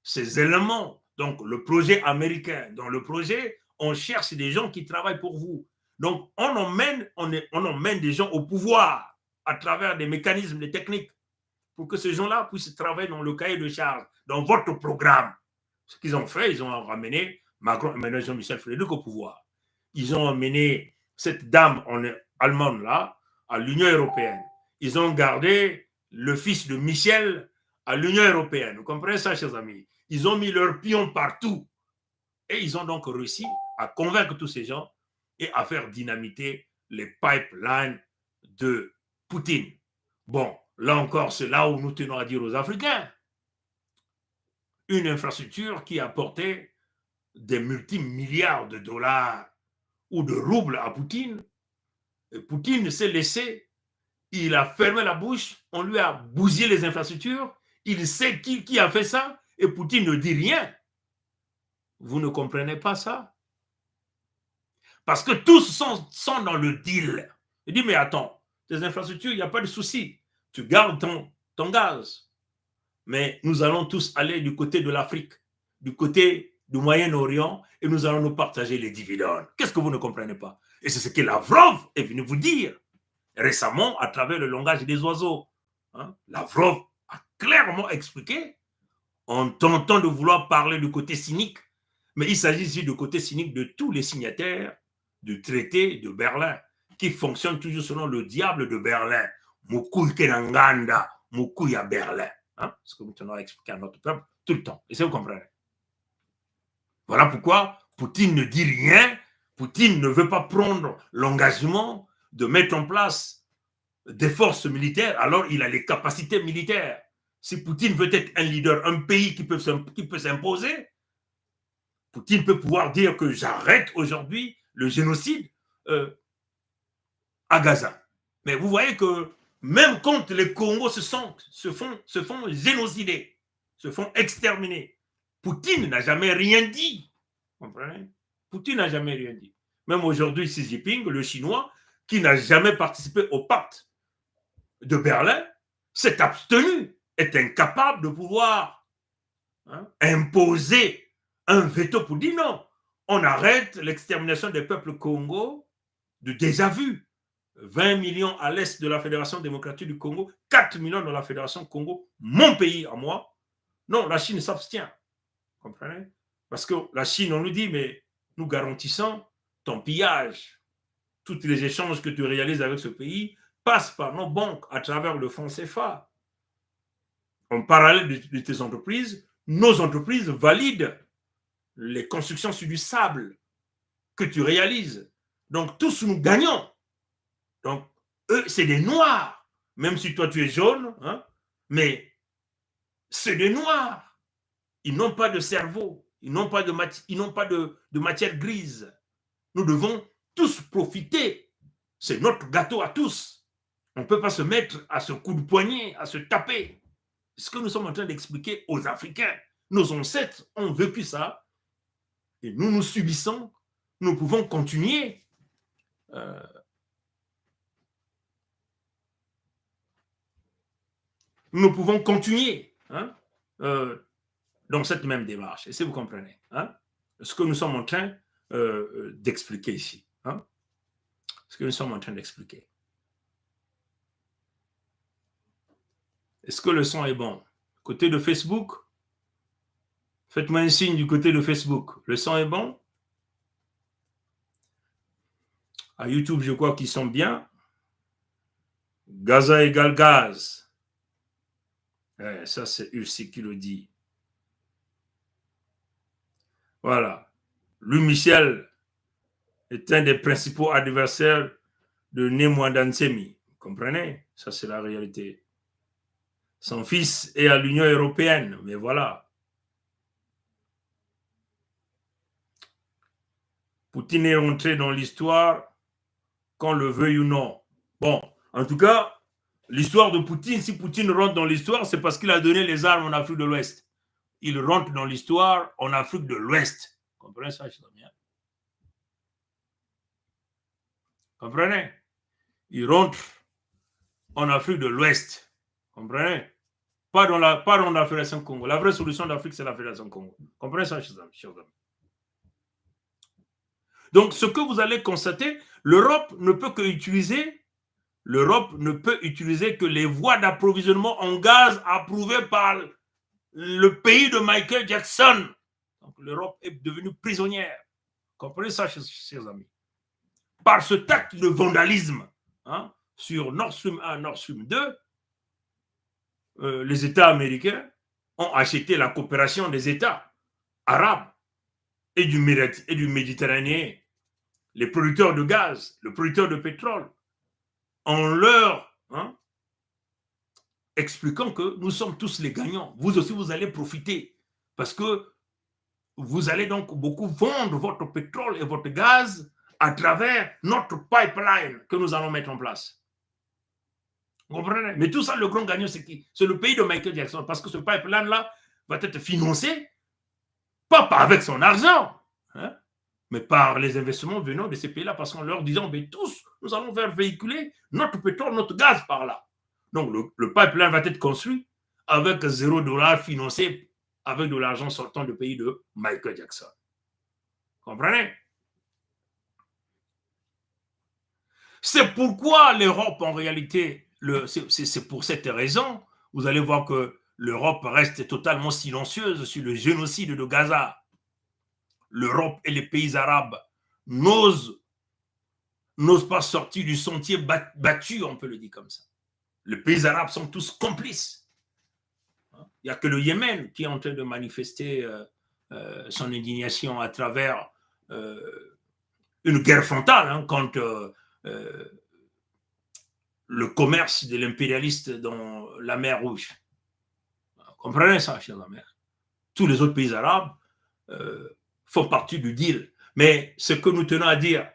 ces éléments. Donc, le projet américain. Dans le projet, on cherche des gens qui travaillent pour vous. Donc, on emmène des gens au pouvoir à travers des mécanismes, des techniques, pour que ces gens-là puissent travailler dans le cahier de charge, dans votre programme. Ce qu'ils ont fait, ils ont ramené Macron et Emmanuel Jean-Michel Frédéric au pouvoir. Ils ont amené cette dame allemande-là à l'Union européenne. Ils ont gardé le fils de Michel à l'Union européenne. Vous comprenez ça, chers amis? Ils ont mis leurs pions partout. Et ils ont donc réussi à convaincre tous ces gens et à faire dynamiter les pipelines de Poutine. Bon, là encore, c'est là où nous tenons à dire aux Africains. Une infrastructure qui a apporté des multimilliards de dollars ou de roubles à Poutine. Et Poutine s'est laissé, il a fermé la bouche, on lui a bousillé les infrastructures, il sait qui a fait ça, et Poutine ne dit rien. Vous ne comprenez pas ça? Parce que tous sont dans le deal. Il dit, mais attends, tes infrastructures, il n'y a pas de souci. Tu gardes ton gaz. Mais nous allons tous aller du côté de l'Afrique, du côté du Moyen-Orient, et nous allons nous partager les dividendes. Qu'est-ce que vous ne comprenez pas? Et c'est ce que Lavrov est venu vous dire récemment à travers le langage des oiseaux. Hein? Lavrov a clairement expliqué, en tentant de vouloir parler du côté cynique, mais il s'agit ici du côté cynique de tous les signataires du traité de Berlin, qui fonctionnent toujours selon le diable de Berlin. Mukui Kenanganda, Mukui à Berlin. Hein? Ce que nous tenons à expliquer à notre peuple tout le temps. Et ça, vous comprenez. Voilà pourquoi Poutine ne dit rien. Poutine ne veut pas prendre l'engagement de mettre en place des forces militaires, alors il a les capacités militaires. Si Poutine veut être un leader, un pays qui peut s'imposer, Poutine peut pouvoir dire que j'arrête aujourd'hui le génocide à Gaza. Mais vous voyez que même quand les Congos se font génocider, se font exterminer, Poutine n'a jamais rien dit. Vous comprenez? Poutine n'a jamais rien dit. Même aujourd'hui, Xi Jinping, le Chinois, qui n'a jamais participé au pacte de Berlin, s'est abstenu, est incapable de pouvoir imposer un veto pour dire non, on arrête l'extermination des peuples Congo de déjà vu. 20 millions à l'est de la Fédération démocratique du Congo, 4 millions dans la Fédération Congo, mon pays à moi. Non, la Chine s'abstient. Vous comprenez? Parce que la Chine, on nous dit, mais nous garantissons ton pillage. Tous les échanges que tu réalises avec ce pays passent par nos banques à travers le fonds CFA. En parallèle de tes entreprises, nos entreprises valident les constructions sur du sable que tu réalises. Donc, tous nous gagnons. Donc, eux, c'est des noirs. Même si toi, tu es jaune, mais c'est des noirs. Ils n'ont pas de cerveau. Ils n'ont pas de matière grise. Nous devons tous profiter. C'est notre gâteau à tous. On ne peut pas se mettre à ce coup de poignet, à se taper. Ce que nous sommes en train d'expliquer aux Africains. Nos ancêtres ont vécu ça. Et nous subissons. Nous pouvons continuer. Nous pouvons continuer dans cette même démarche. Et si vous comprenez ce que nous sommes en train d'expliquer ici. Ce que nous sommes en train d'expliquer. Est-ce que le son est bon? Côté de Facebook? Faites-moi un signe du côté de Facebook. Le son est bon? À YouTube, je crois qu'ils sont bien. Gaza égale gaz. Ça, c'est Ursi qui le dit. Voilà. Louis Michel est un des principaux adversaires de Nemwanda Nsemi. Vous comprenez? Ça, c'est la réalité. Son fils est à l'Union européenne, mais voilà. Poutine est rentré dans l'histoire, qu'on le veuille ou non. Bon, en tout cas, l'histoire de Poutine, si Poutine rentre dans l'histoire, c'est parce qu'il a donné les armes en Afrique de l'Ouest. Il rentre dans l'histoire en Afrique de l'Ouest. Vous comprenez ça, je sais bien. Comprenez? Il rentre en Afrique de l'Ouest. Comprenez? Pas dans la Fédération Congo. La vraie solution d'Afrique, c'est la Fédération Congo. Comprenez ça, chers amis? Donc, ce que vous allez constater, l'Europe ne peut utiliser que les voies d'approvisionnement en gaz approuvées par le pays de Michael Jackson. Donc, l'Europe est devenue prisonnière. Comprenez ça, chers amis? Par ce acte de vandalisme sur Nord Stream 1, Nord Stream 2, les États américains ont acheté la coopération des États arabes et du Méditerranéen, les producteurs de gaz, les producteurs de pétrole, en leur expliquant que nous sommes tous les gagnants. Vous aussi, vous allez profiter parce que vous allez donc beaucoup vendre votre pétrole et votre gaz à travers notre pipeline que nous allons mettre en place. Vous comprenez? Mais tout ça, le grand gagnant, c'est qui? C'est le pays de Michael Jackson, parce que ce pipeline-là va être financé, pas avec son argent, mais par les investissements venant de ces pays-là, parce qu'en leur disant, mais tous, nous allons faire véhiculer notre pétrole, notre gaz par là. Donc, le pipeline va être construit avec $0 financé avec de l'argent sortant du pays de Michael Jackson. Vous comprenez? C'est pourquoi l'Europe, en réalité, c'est pour cette raison, vous allez voir que l'Europe reste totalement silencieuse sur le génocide de Gaza. L'Europe et les pays arabes n'osent pas sortir du sentier battu, on peut le dire comme ça. Les pays arabes sont tous complices. Il n'y a que le Yémen qui est en train de manifester son indignation à travers une guerre frontale contre le commerce de l'impérialiste dans la mer Rouge. Vous comprenez ça, chers amis? Tous les autres pays arabes font partie du deal. Mais ce que nous tenons à dire,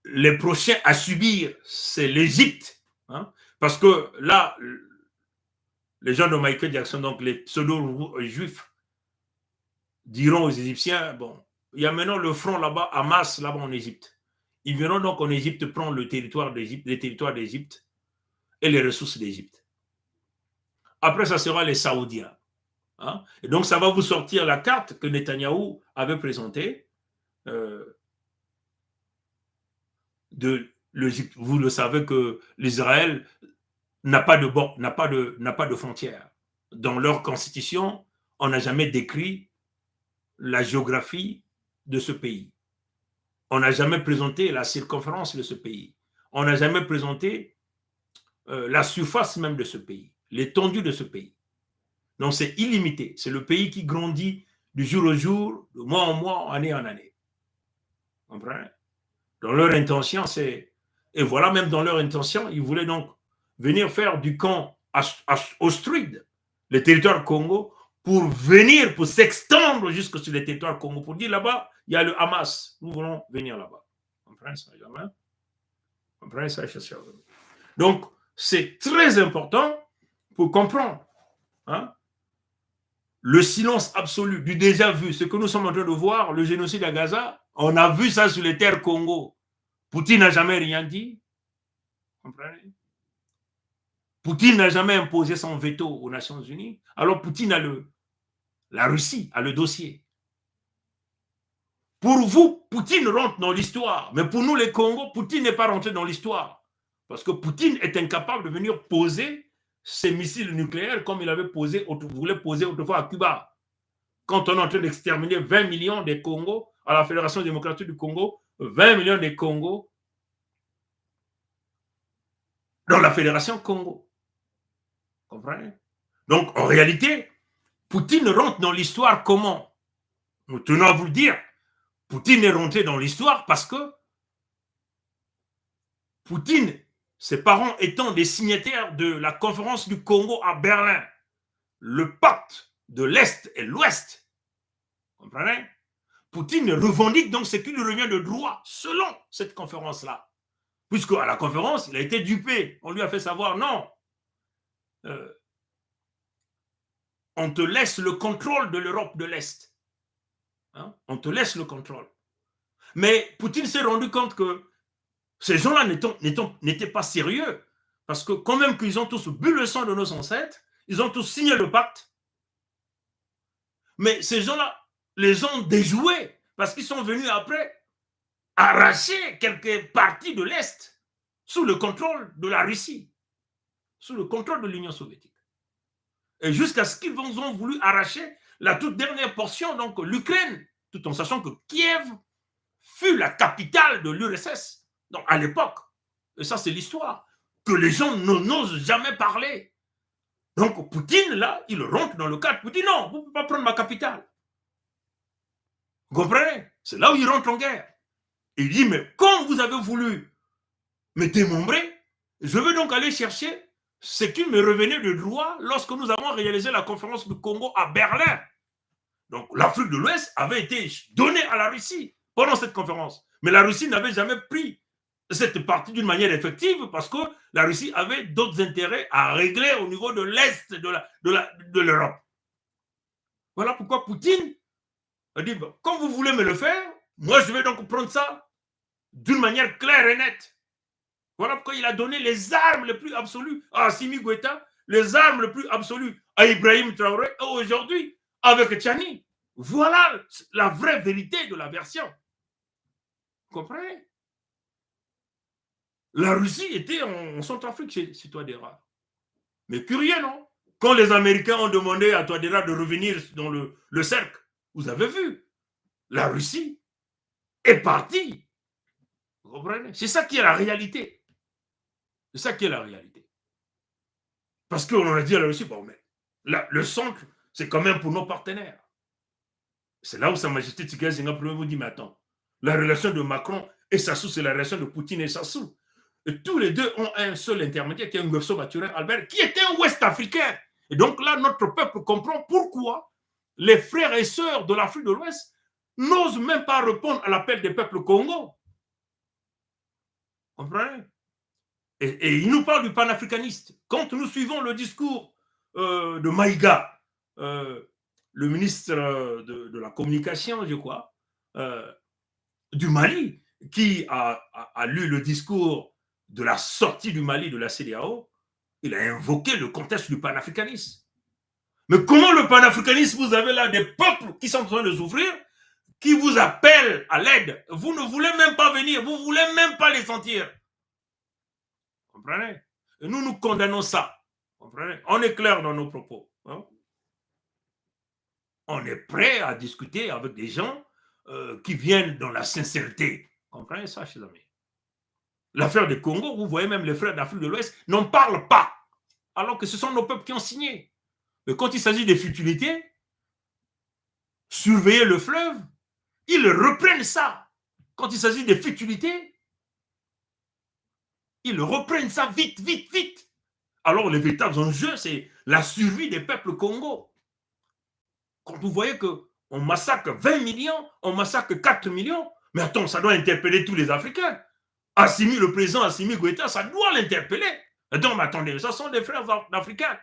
les prochains à subir, c'est l'Égypte. Hein? Parce que là, les gens de Michael Jackson, donc les pseudo-juifs, diront aux Égyptiens, bon, il y a maintenant le front là-bas, Hamas, là-bas en Égypte. Ils viendront donc en Égypte prendre le territoire d'Égypte, les territoires d'Égypte et les ressources d'Égypte. Après, ça sera les Saoudiens. Hein? Et donc, ça va vous sortir la carte que Netanyahou avait présentée de l'Égypte. Vous le savez que l'Israël n'a pas de frontières. Dans leur constitution, on n'a jamais décrit la géographie de ce pays. On n'a jamais présenté la circonférence de ce pays. On n'a jamais présenté la surface même de ce pays, l'étendue de ce pays. Donc c'est illimité. C'est le pays qui grandit du jour au jour, de mois en mois, année en année. Vous comprenez? Dans leur intention, c'est... Et voilà, même dans leur intention, ils voulaient donc venir faire du camp Ostrud, le territoire Congo, pour venir, pour s'extendre jusque sur le territoire Congo, pour dire là-bas, il y a le Hamas. Nous voulons venir là-bas. Vous comprenez ça, jamais? Vous comprenez ça, cher ami? Donc, c'est très important pour comprendre hein, le silence absolu du déjà vu, ce que nous sommes en train de voir, le génocide à Gaza, on a vu ça sur les terres Congo. Poutine n'a jamais rien dit. Vous comprenez? Poutine n'a jamais imposé son veto aux Nations Unies. Alors Poutine a la Russie a le dossier. Pour vous, Poutine rentre dans l'histoire. Mais pour nous, les Congos, Poutine n'est pas rentré dans l'histoire. Parce que Poutine est incapable de venir poser ses missiles nucléaires comme il voulait poser autrefois à Cuba. Quand on est en train d'exterminer 20 millions de Congos à la Fédération démocratique du Congo, 20 millions de Congos dans la Fédération Congo. Vous comprenez? Donc, en réalité, Poutine rentre dans l'histoire comment? Nous tenons à vous le dire. Poutine est rentré dans l'histoire parce que Poutine, ses parents étant des signataires de la conférence du Congo à Berlin, le pacte de l'Est et l'Ouest, vous comprenez? Poutine revendique donc ce qui lui revient de droit selon cette conférence-là. Puisque à la conférence, il a été dupé. On lui a fait savoir, non, on te laisse le contrôle de l'Europe de l'Est. Hein? On te laisse le contrôle. Mais Poutine s'est rendu compte que ces gens-là n'étaient pas sérieux. Parce que quand même qu'ils ont tous bu le sang de nos ancêtres, ils ont tous signé le pacte. Mais ces gens-là les ont déjoués parce qu'ils sont venus après arracher quelques parties de l'Est sous le contrôle de la Russie, sous le contrôle de l'Union soviétique. Et jusqu'à ce qu'ils ont voulu arracher la toute dernière portion, donc l'Ukraine, tout en sachant que Kiev fut la capitale de l'URSS, donc à l'époque. Et ça, c'est l'histoire, que les gens n'osent jamais parler. Donc Poutine, là, il rentre dans le cadre. Poutine, non, vous ne pouvez pas prendre ma capitale. Vous comprenez? C'est là où il rentre en guerre. Il dit, mais comme vous avez voulu me démembrer, je veux donc aller chercher ce qui me revenait de droit lorsque nous avons réalisé la conférence du Congo à Berlin. Donc l'Afrique de l'Ouest avait été donnée à la Russie pendant cette conférence. Mais la Russie n'avait jamais pris cette partie d'une manière effective parce que la Russie avait d'autres intérêts à régler au niveau de l'Est de l'Europe. Voilà pourquoi Poutine a dit, comme vous voulez me le faire, moi je vais donc prendre ça d'une manière claire et nette. Voilà pourquoi il a donné les armes les plus absolues à Assimi Goïta, les armes les plus absolues à Ibrahim Traoré, et aujourd'hui avec Tchani. Voilà la vraie vérité de la version. Vous comprenez? La Russie était en Centrafrique chez Touadéra. Mais curieux, non? Quand les Américains ont demandé à Touadéra de revenir dans le cercle, vous avez vu, la Russie est partie. Vous comprenez? C'est ça qui est la réalité. C'est ça qui est la réalité. Parce qu'on a dit à la Russie, bon, mais le centre, c'est quand même pour nos partenaires. C'est là où Sa Majesté Tigray Zenga vous dit, mais attends, la relation de Macron et Sassou, c'est la relation de Poutine et Sassou. Et tous les deux ont un seul intermédiaire qui est Nguesso Bature Albert, qui était un Ouest-Africain. Et donc là, notre peuple comprend pourquoi les frères et sœurs de l'Afrique de l'Ouest n'osent même pas répondre à l'appel des peuples Congo. Vous comprenez? Et il nous parle du panafricaniste. Quand nous suivons le discours de Maïga, le ministre de la Communication, je crois, du Mali, qui a lu le discours de la sortie du Mali de la CEDEAO, il a invoqué le contexte du panafricanisme. Mais comment le panafricanisme, vous avez là des peuples qui sont en train de souffrir, qui vous appellent à l'aide. Vous ne voulez même pas venir, vous ne voulez même pas les sentir. Vous comprenez? Et nous, nous condamnons ça. Vous comprenez? On est clair dans nos propos. Hein? On est prêt à discuter avec des gens qui viennent dans la sincérité. Vous comprenez ça, chers amis? L'affaire du Congo, vous voyez même les frères d'Afrique de l'Ouest n'en parlent pas, alors que ce sont nos peuples qui ont signé. Mais quand il s'agit des futilités, surveiller le fleuve, ils reprennent ça. Quand il s'agit des futilités, ils reprennent ça vite, vite, vite. Alors les véritables enjeux, c'est la survie des peuples Congo. Quand vous voyez qu'on massacre 20 millions, on massacre 4 millions, mais attends, ça doit interpeller tous les Africains. Assimi, le président Assimi Goïta, ça doit l'interpeller. Attends, mais attendez, ça sont des frères africains.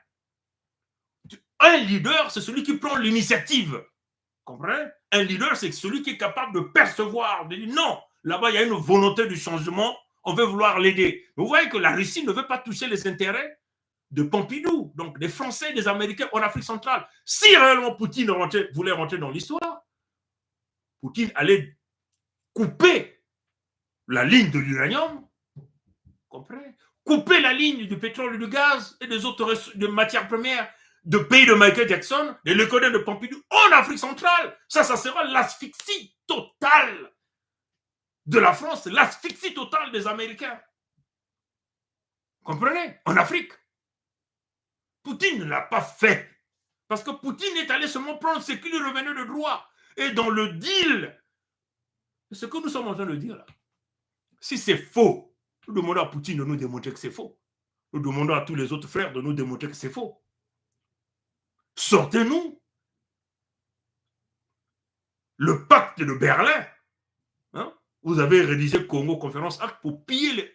Un leader, c'est celui qui prend l'initiative. Comprenez? Un leader, c'est celui qui est capable de percevoir, de dire non, là-bas, il y a une volonté du changement, on veut vouloir l'aider. Vous voyez que la Russie ne veut pas toucher les intérêts de Pompidou, donc des Français, des Américains en Afrique centrale. Si réellement Poutine voulait rentrer dans l'histoire, Poutine allait couper la ligne de l'uranium, comprenez? Couper la ligne du pétrole et du gaz et des autres de matières premières de pays de Michael Jackson, de l'économie de Pompidou en Afrique centrale. Ça sera l'asphyxie totale de la France, l'asphyxie totale des Américains. Comprenez? En Afrique. Poutine ne l'a pas fait. Parce que Poutine est allé seulement prendre ce qui lui revenait de droit. Et dans le deal, ce que nous sommes en train de dire là, si c'est faux, nous demandons à Poutine de nous démontrer que c'est faux. Nous demandons à tous les autres frères de nous démontrer que c'est faux. Sortez-nous le pacte de Berlin. Hein? Vous avez rédigé Congo Conférence Acte pour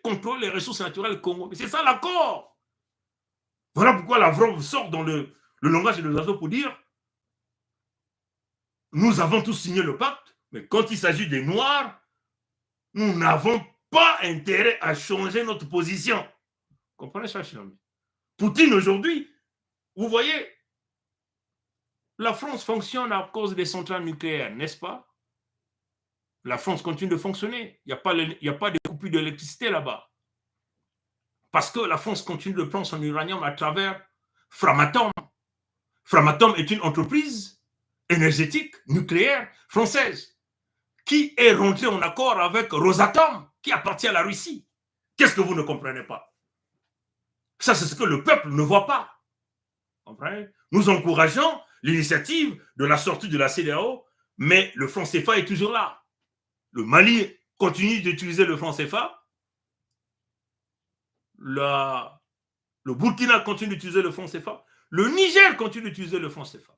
contrôler les ressources naturelles Congo. Mais c'est ça l'accord. Voilà pourquoi Lavrov sort dans le langage de l'oiseau pour dire nous avons tous signé le pacte, mais quand il s'agit des Noirs, nous n'avons pas intérêt à changer notre position. Vous comprenez ça, cher ami? Poutine aujourd'hui, vous voyez, la France fonctionne à cause des centrales nucléaires, n'est-ce pas? La France continue de fonctionner. Il n'y a pas de coupure d'électricité là-bas. Parce que la France continue de prendre son uranium à travers Framatome. Framatome est une entreprise énergétique nucléaire française qui est rentrée en accord avec Rosatom, qui appartient à la Russie. Qu'est-ce que vous ne comprenez pas? Ça, c'est ce que le peuple ne voit pas. Vous comprenez? Nous encourageons l'initiative de la sortie de la CEDEAO, mais le franc CFA est toujours là. Le Mali continue d'utiliser le franc CFA. Le Burkina continue d'utiliser le franc CFA. Le Niger continue d'utiliser le franc CFA.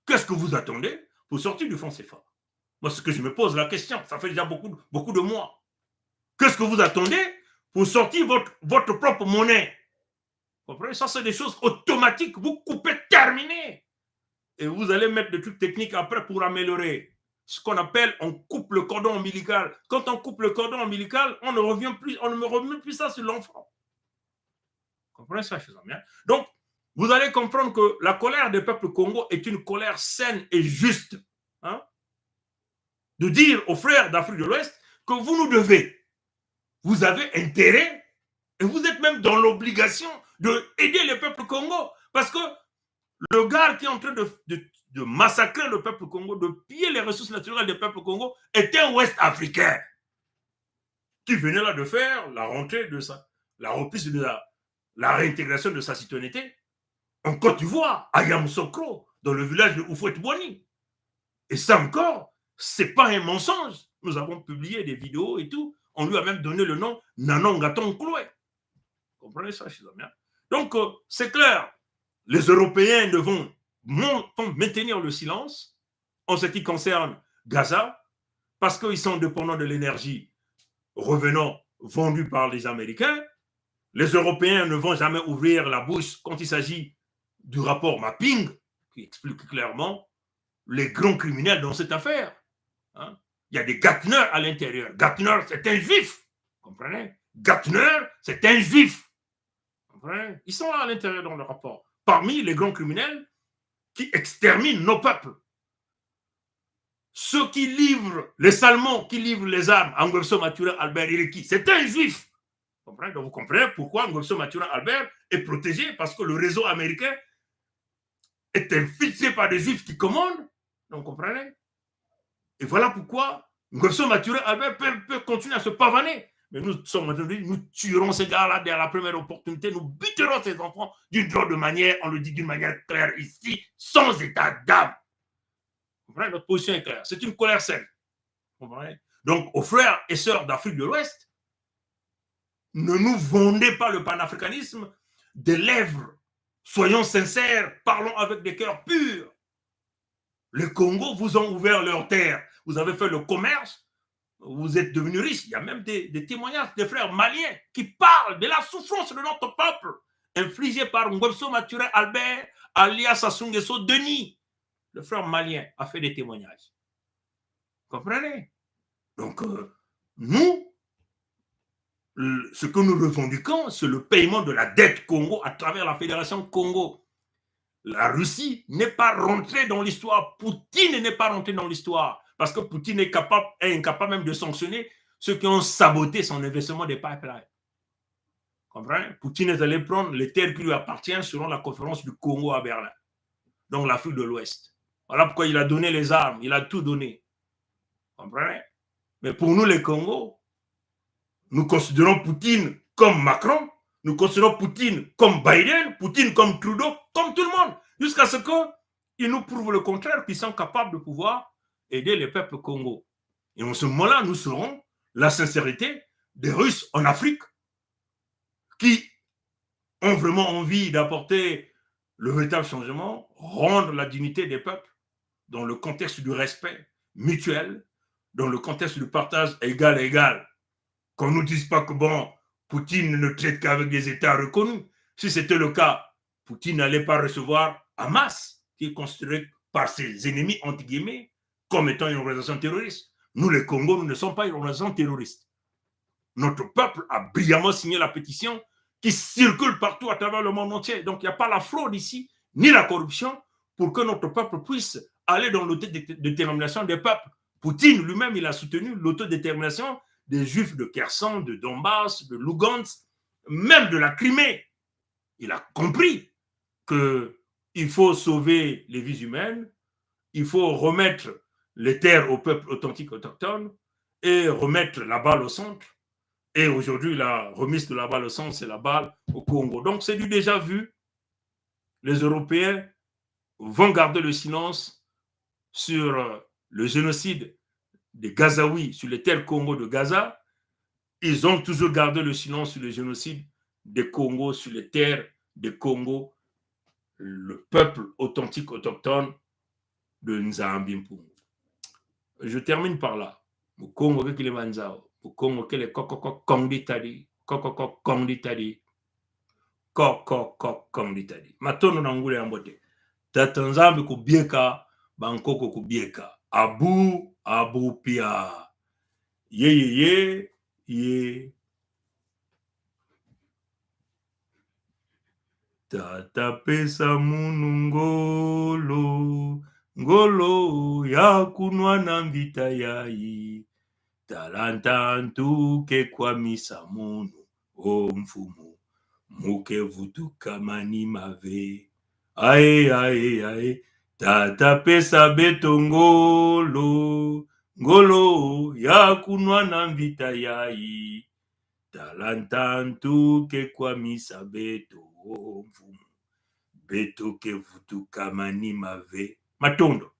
Qu'est-ce que vous attendez pour sortir du franc CFA? Moi, ce que je me pose la question, ça fait déjà beaucoup de mois. Qu'est-ce que vous attendez pour sortir votre propre monnaie? Vous comprenez? Ça, c'est des choses automatiques. Vous coupez, terminé. Et vous allez mettre des trucs techniques après pour améliorer. Ce qu'on appelle, on coupe le cordon ombilical. Quand on coupe le cordon ombilical, on ne me remet plus ça sur l'enfant. Vous comprenez ça, chers amis? Donc, vous allez comprendre que la colère des peuples Congo est une colère saine et juste. Hein? De dire aux frères d'Afrique de l'Ouest que vous nous devez. Vous avez intérêt et vous êtes même dans l'obligation d'aider les peuples Congo. Parce que le gars qui est en train de massacrer le peuple Congo, de piller les ressources naturelles des peuples Congo, est un Ouest-Africain qui venait là de faire la rentrée de la reprise de la réintégration de sa citoyenneté en Côte d'Ivoire, à Yamoussoukro, dans le village de Oufouette-Boigny. Et ça encore, c'est pas un mensonge. Nous avons publié des vidéos et tout. On lui a même donné le nom Nanongaton Kloué. Vous comprenez ça, chers amis? Donc, c'est clair. Les Européens vont maintenir le silence en ce qui concerne Gaza, parce qu'ils sont dépendants de l'énergie revenant vendue par les Américains. Les Européens ne vont jamais ouvrir la bouche quand il s'agit du rapport Mapping, qui explique clairement les grands criminels dans cette affaire. Hein? Il y a des Gatner à l'intérieur. Gatner, c'est un juif. Vous comprenez? Gatner, c'est un juif. Vous comprenez? Ils sont là à l'intérieur dans le rapport. Parmi les grands criminels qui exterminent nos peuples. Ceux qui livrent, les Salmons qui livrent les armes à Nguesso Maturin Albert Ireki, c'est un juif. Vous comprenez? Donc vous comprenez pourquoi Nguesso Maturin Albert est protégé, parce que le réseau américain est infiltré par des juifs qui commandent. Donc vous comprenez? Et voilà pourquoi Nguesso Maturin Albert peut continuer à se pavaner. Mais nous sommes aujourd'hui, nous tuerons ces gars-là dès la première opportunité, nous buterons ces enfants d'une drôle de manière, on le dit d'une manière claire ici, sans état d'âme. Notre position est claire. C'est une colère saine. Donc, aux frères et sœurs d'Afrique de l'Ouest, ne nous vendez pas le panafricanisme des lèvres. Soyons sincères, parlons avec des cœurs purs. Les Congos vous ont ouvert leurs terres. Vous avez fait le commerce, vous êtes devenus riches. Il y a même des témoignages des frères maliens qui parlent de la souffrance de notre peuple, infligée par Nguesso Maturin Albert, alias Sassou Nguesso Denis. Le frère malien a fait des témoignages. Vous comprenez? Donc, nous, ce que nous revendiquons, c'est le paiement de la dette Congo à travers la Fédération Congo. La Russie n'est pas rentrée dans l'histoire. Poutine n'est pas rentré dans l'histoire. Parce que Poutine est incapable même de sanctionner ceux qui ont saboté son investissement des pipelines. Vous comprenez? Poutine est allé prendre les terres qui lui appartiennent selon la conférence du Congo à Berlin. Donc l'Afrique de l'Ouest. Voilà pourquoi il a donné les armes, il a tout donné. Vous comprenez? Mais pour nous, les Congos, nous considérons Poutine comme Macron, nous considérons Poutine comme Biden, Poutine comme Trudeau, comme tout le monde, jusqu'à ce qu'ils nous prouvent le contraire, qu'ils sont capables de pouvoir aider les peuples congos. Et en ce moment-là, nous saurons la sincérité des Russes en Afrique qui ont vraiment envie d'apporter le véritable changement, rendre la dignité des peuples dans le contexte du respect mutuel, dans le contexte du partage égal à égal. Qu'on ne nous dise pas que bon, Poutine ne traite qu'avec des États reconnus. Si c'était le cas, Poutine n'allait pas recevoir Hamas, qui est considéré par ses ennemis, entre guillemets, comme étant une organisation terroriste. Nous, les Congos, nous ne sommes pas une organisation terroriste. Notre peuple a brillamment signé la pétition qui circule partout à travers le monde entier. Donc, il n'y a pas la fraude ici, ni la corruption, pour que notre peuple puisse aller dans l'autodétermination des peuples. Poutine lui-même, il a soutenu l'autodétermination des Juifs de Kherson, de Donbass, de Lugansk, même de la Crimée. Il a compris qu'il faut sauver les vies humaines, il faut remettre les terres aux peuples authentiques autochtones et remettre la balle au centre. Et aujourd'hui, la remise de la balle au centre, c'est la balle au Congo. Donc, c'est du déjà vu. Les Européens vont garder le silence sur le génocide des Gazaouis sur les terres Congo de Gaza. Ils ont toujours gardé le silence sur le génocide des Congos sur les terres des Congo, le peuple authentique autochtone de Nzambimpungu. Je termine par là. Au Congo, avec les Manzao, au Congo, avec les Kokokokonditadi, Kokokokonditadi, Kokokokonditadi. Matono nangule ambote. Tatanzambi kubieka, Bankoko kubieka. Abu pia. Ye. Tata pesa munu ngolo ya kunwa na mvita yai. Talanta ntuke kwa misa munu o mfumu. Muke vutuka mani mave. Ae. Tata pesa beto ngolo ya kunwa na mvita yai. Talanta ntuke kwa misa beto mfumu. Beto ke vutuka mani mave. Matondo.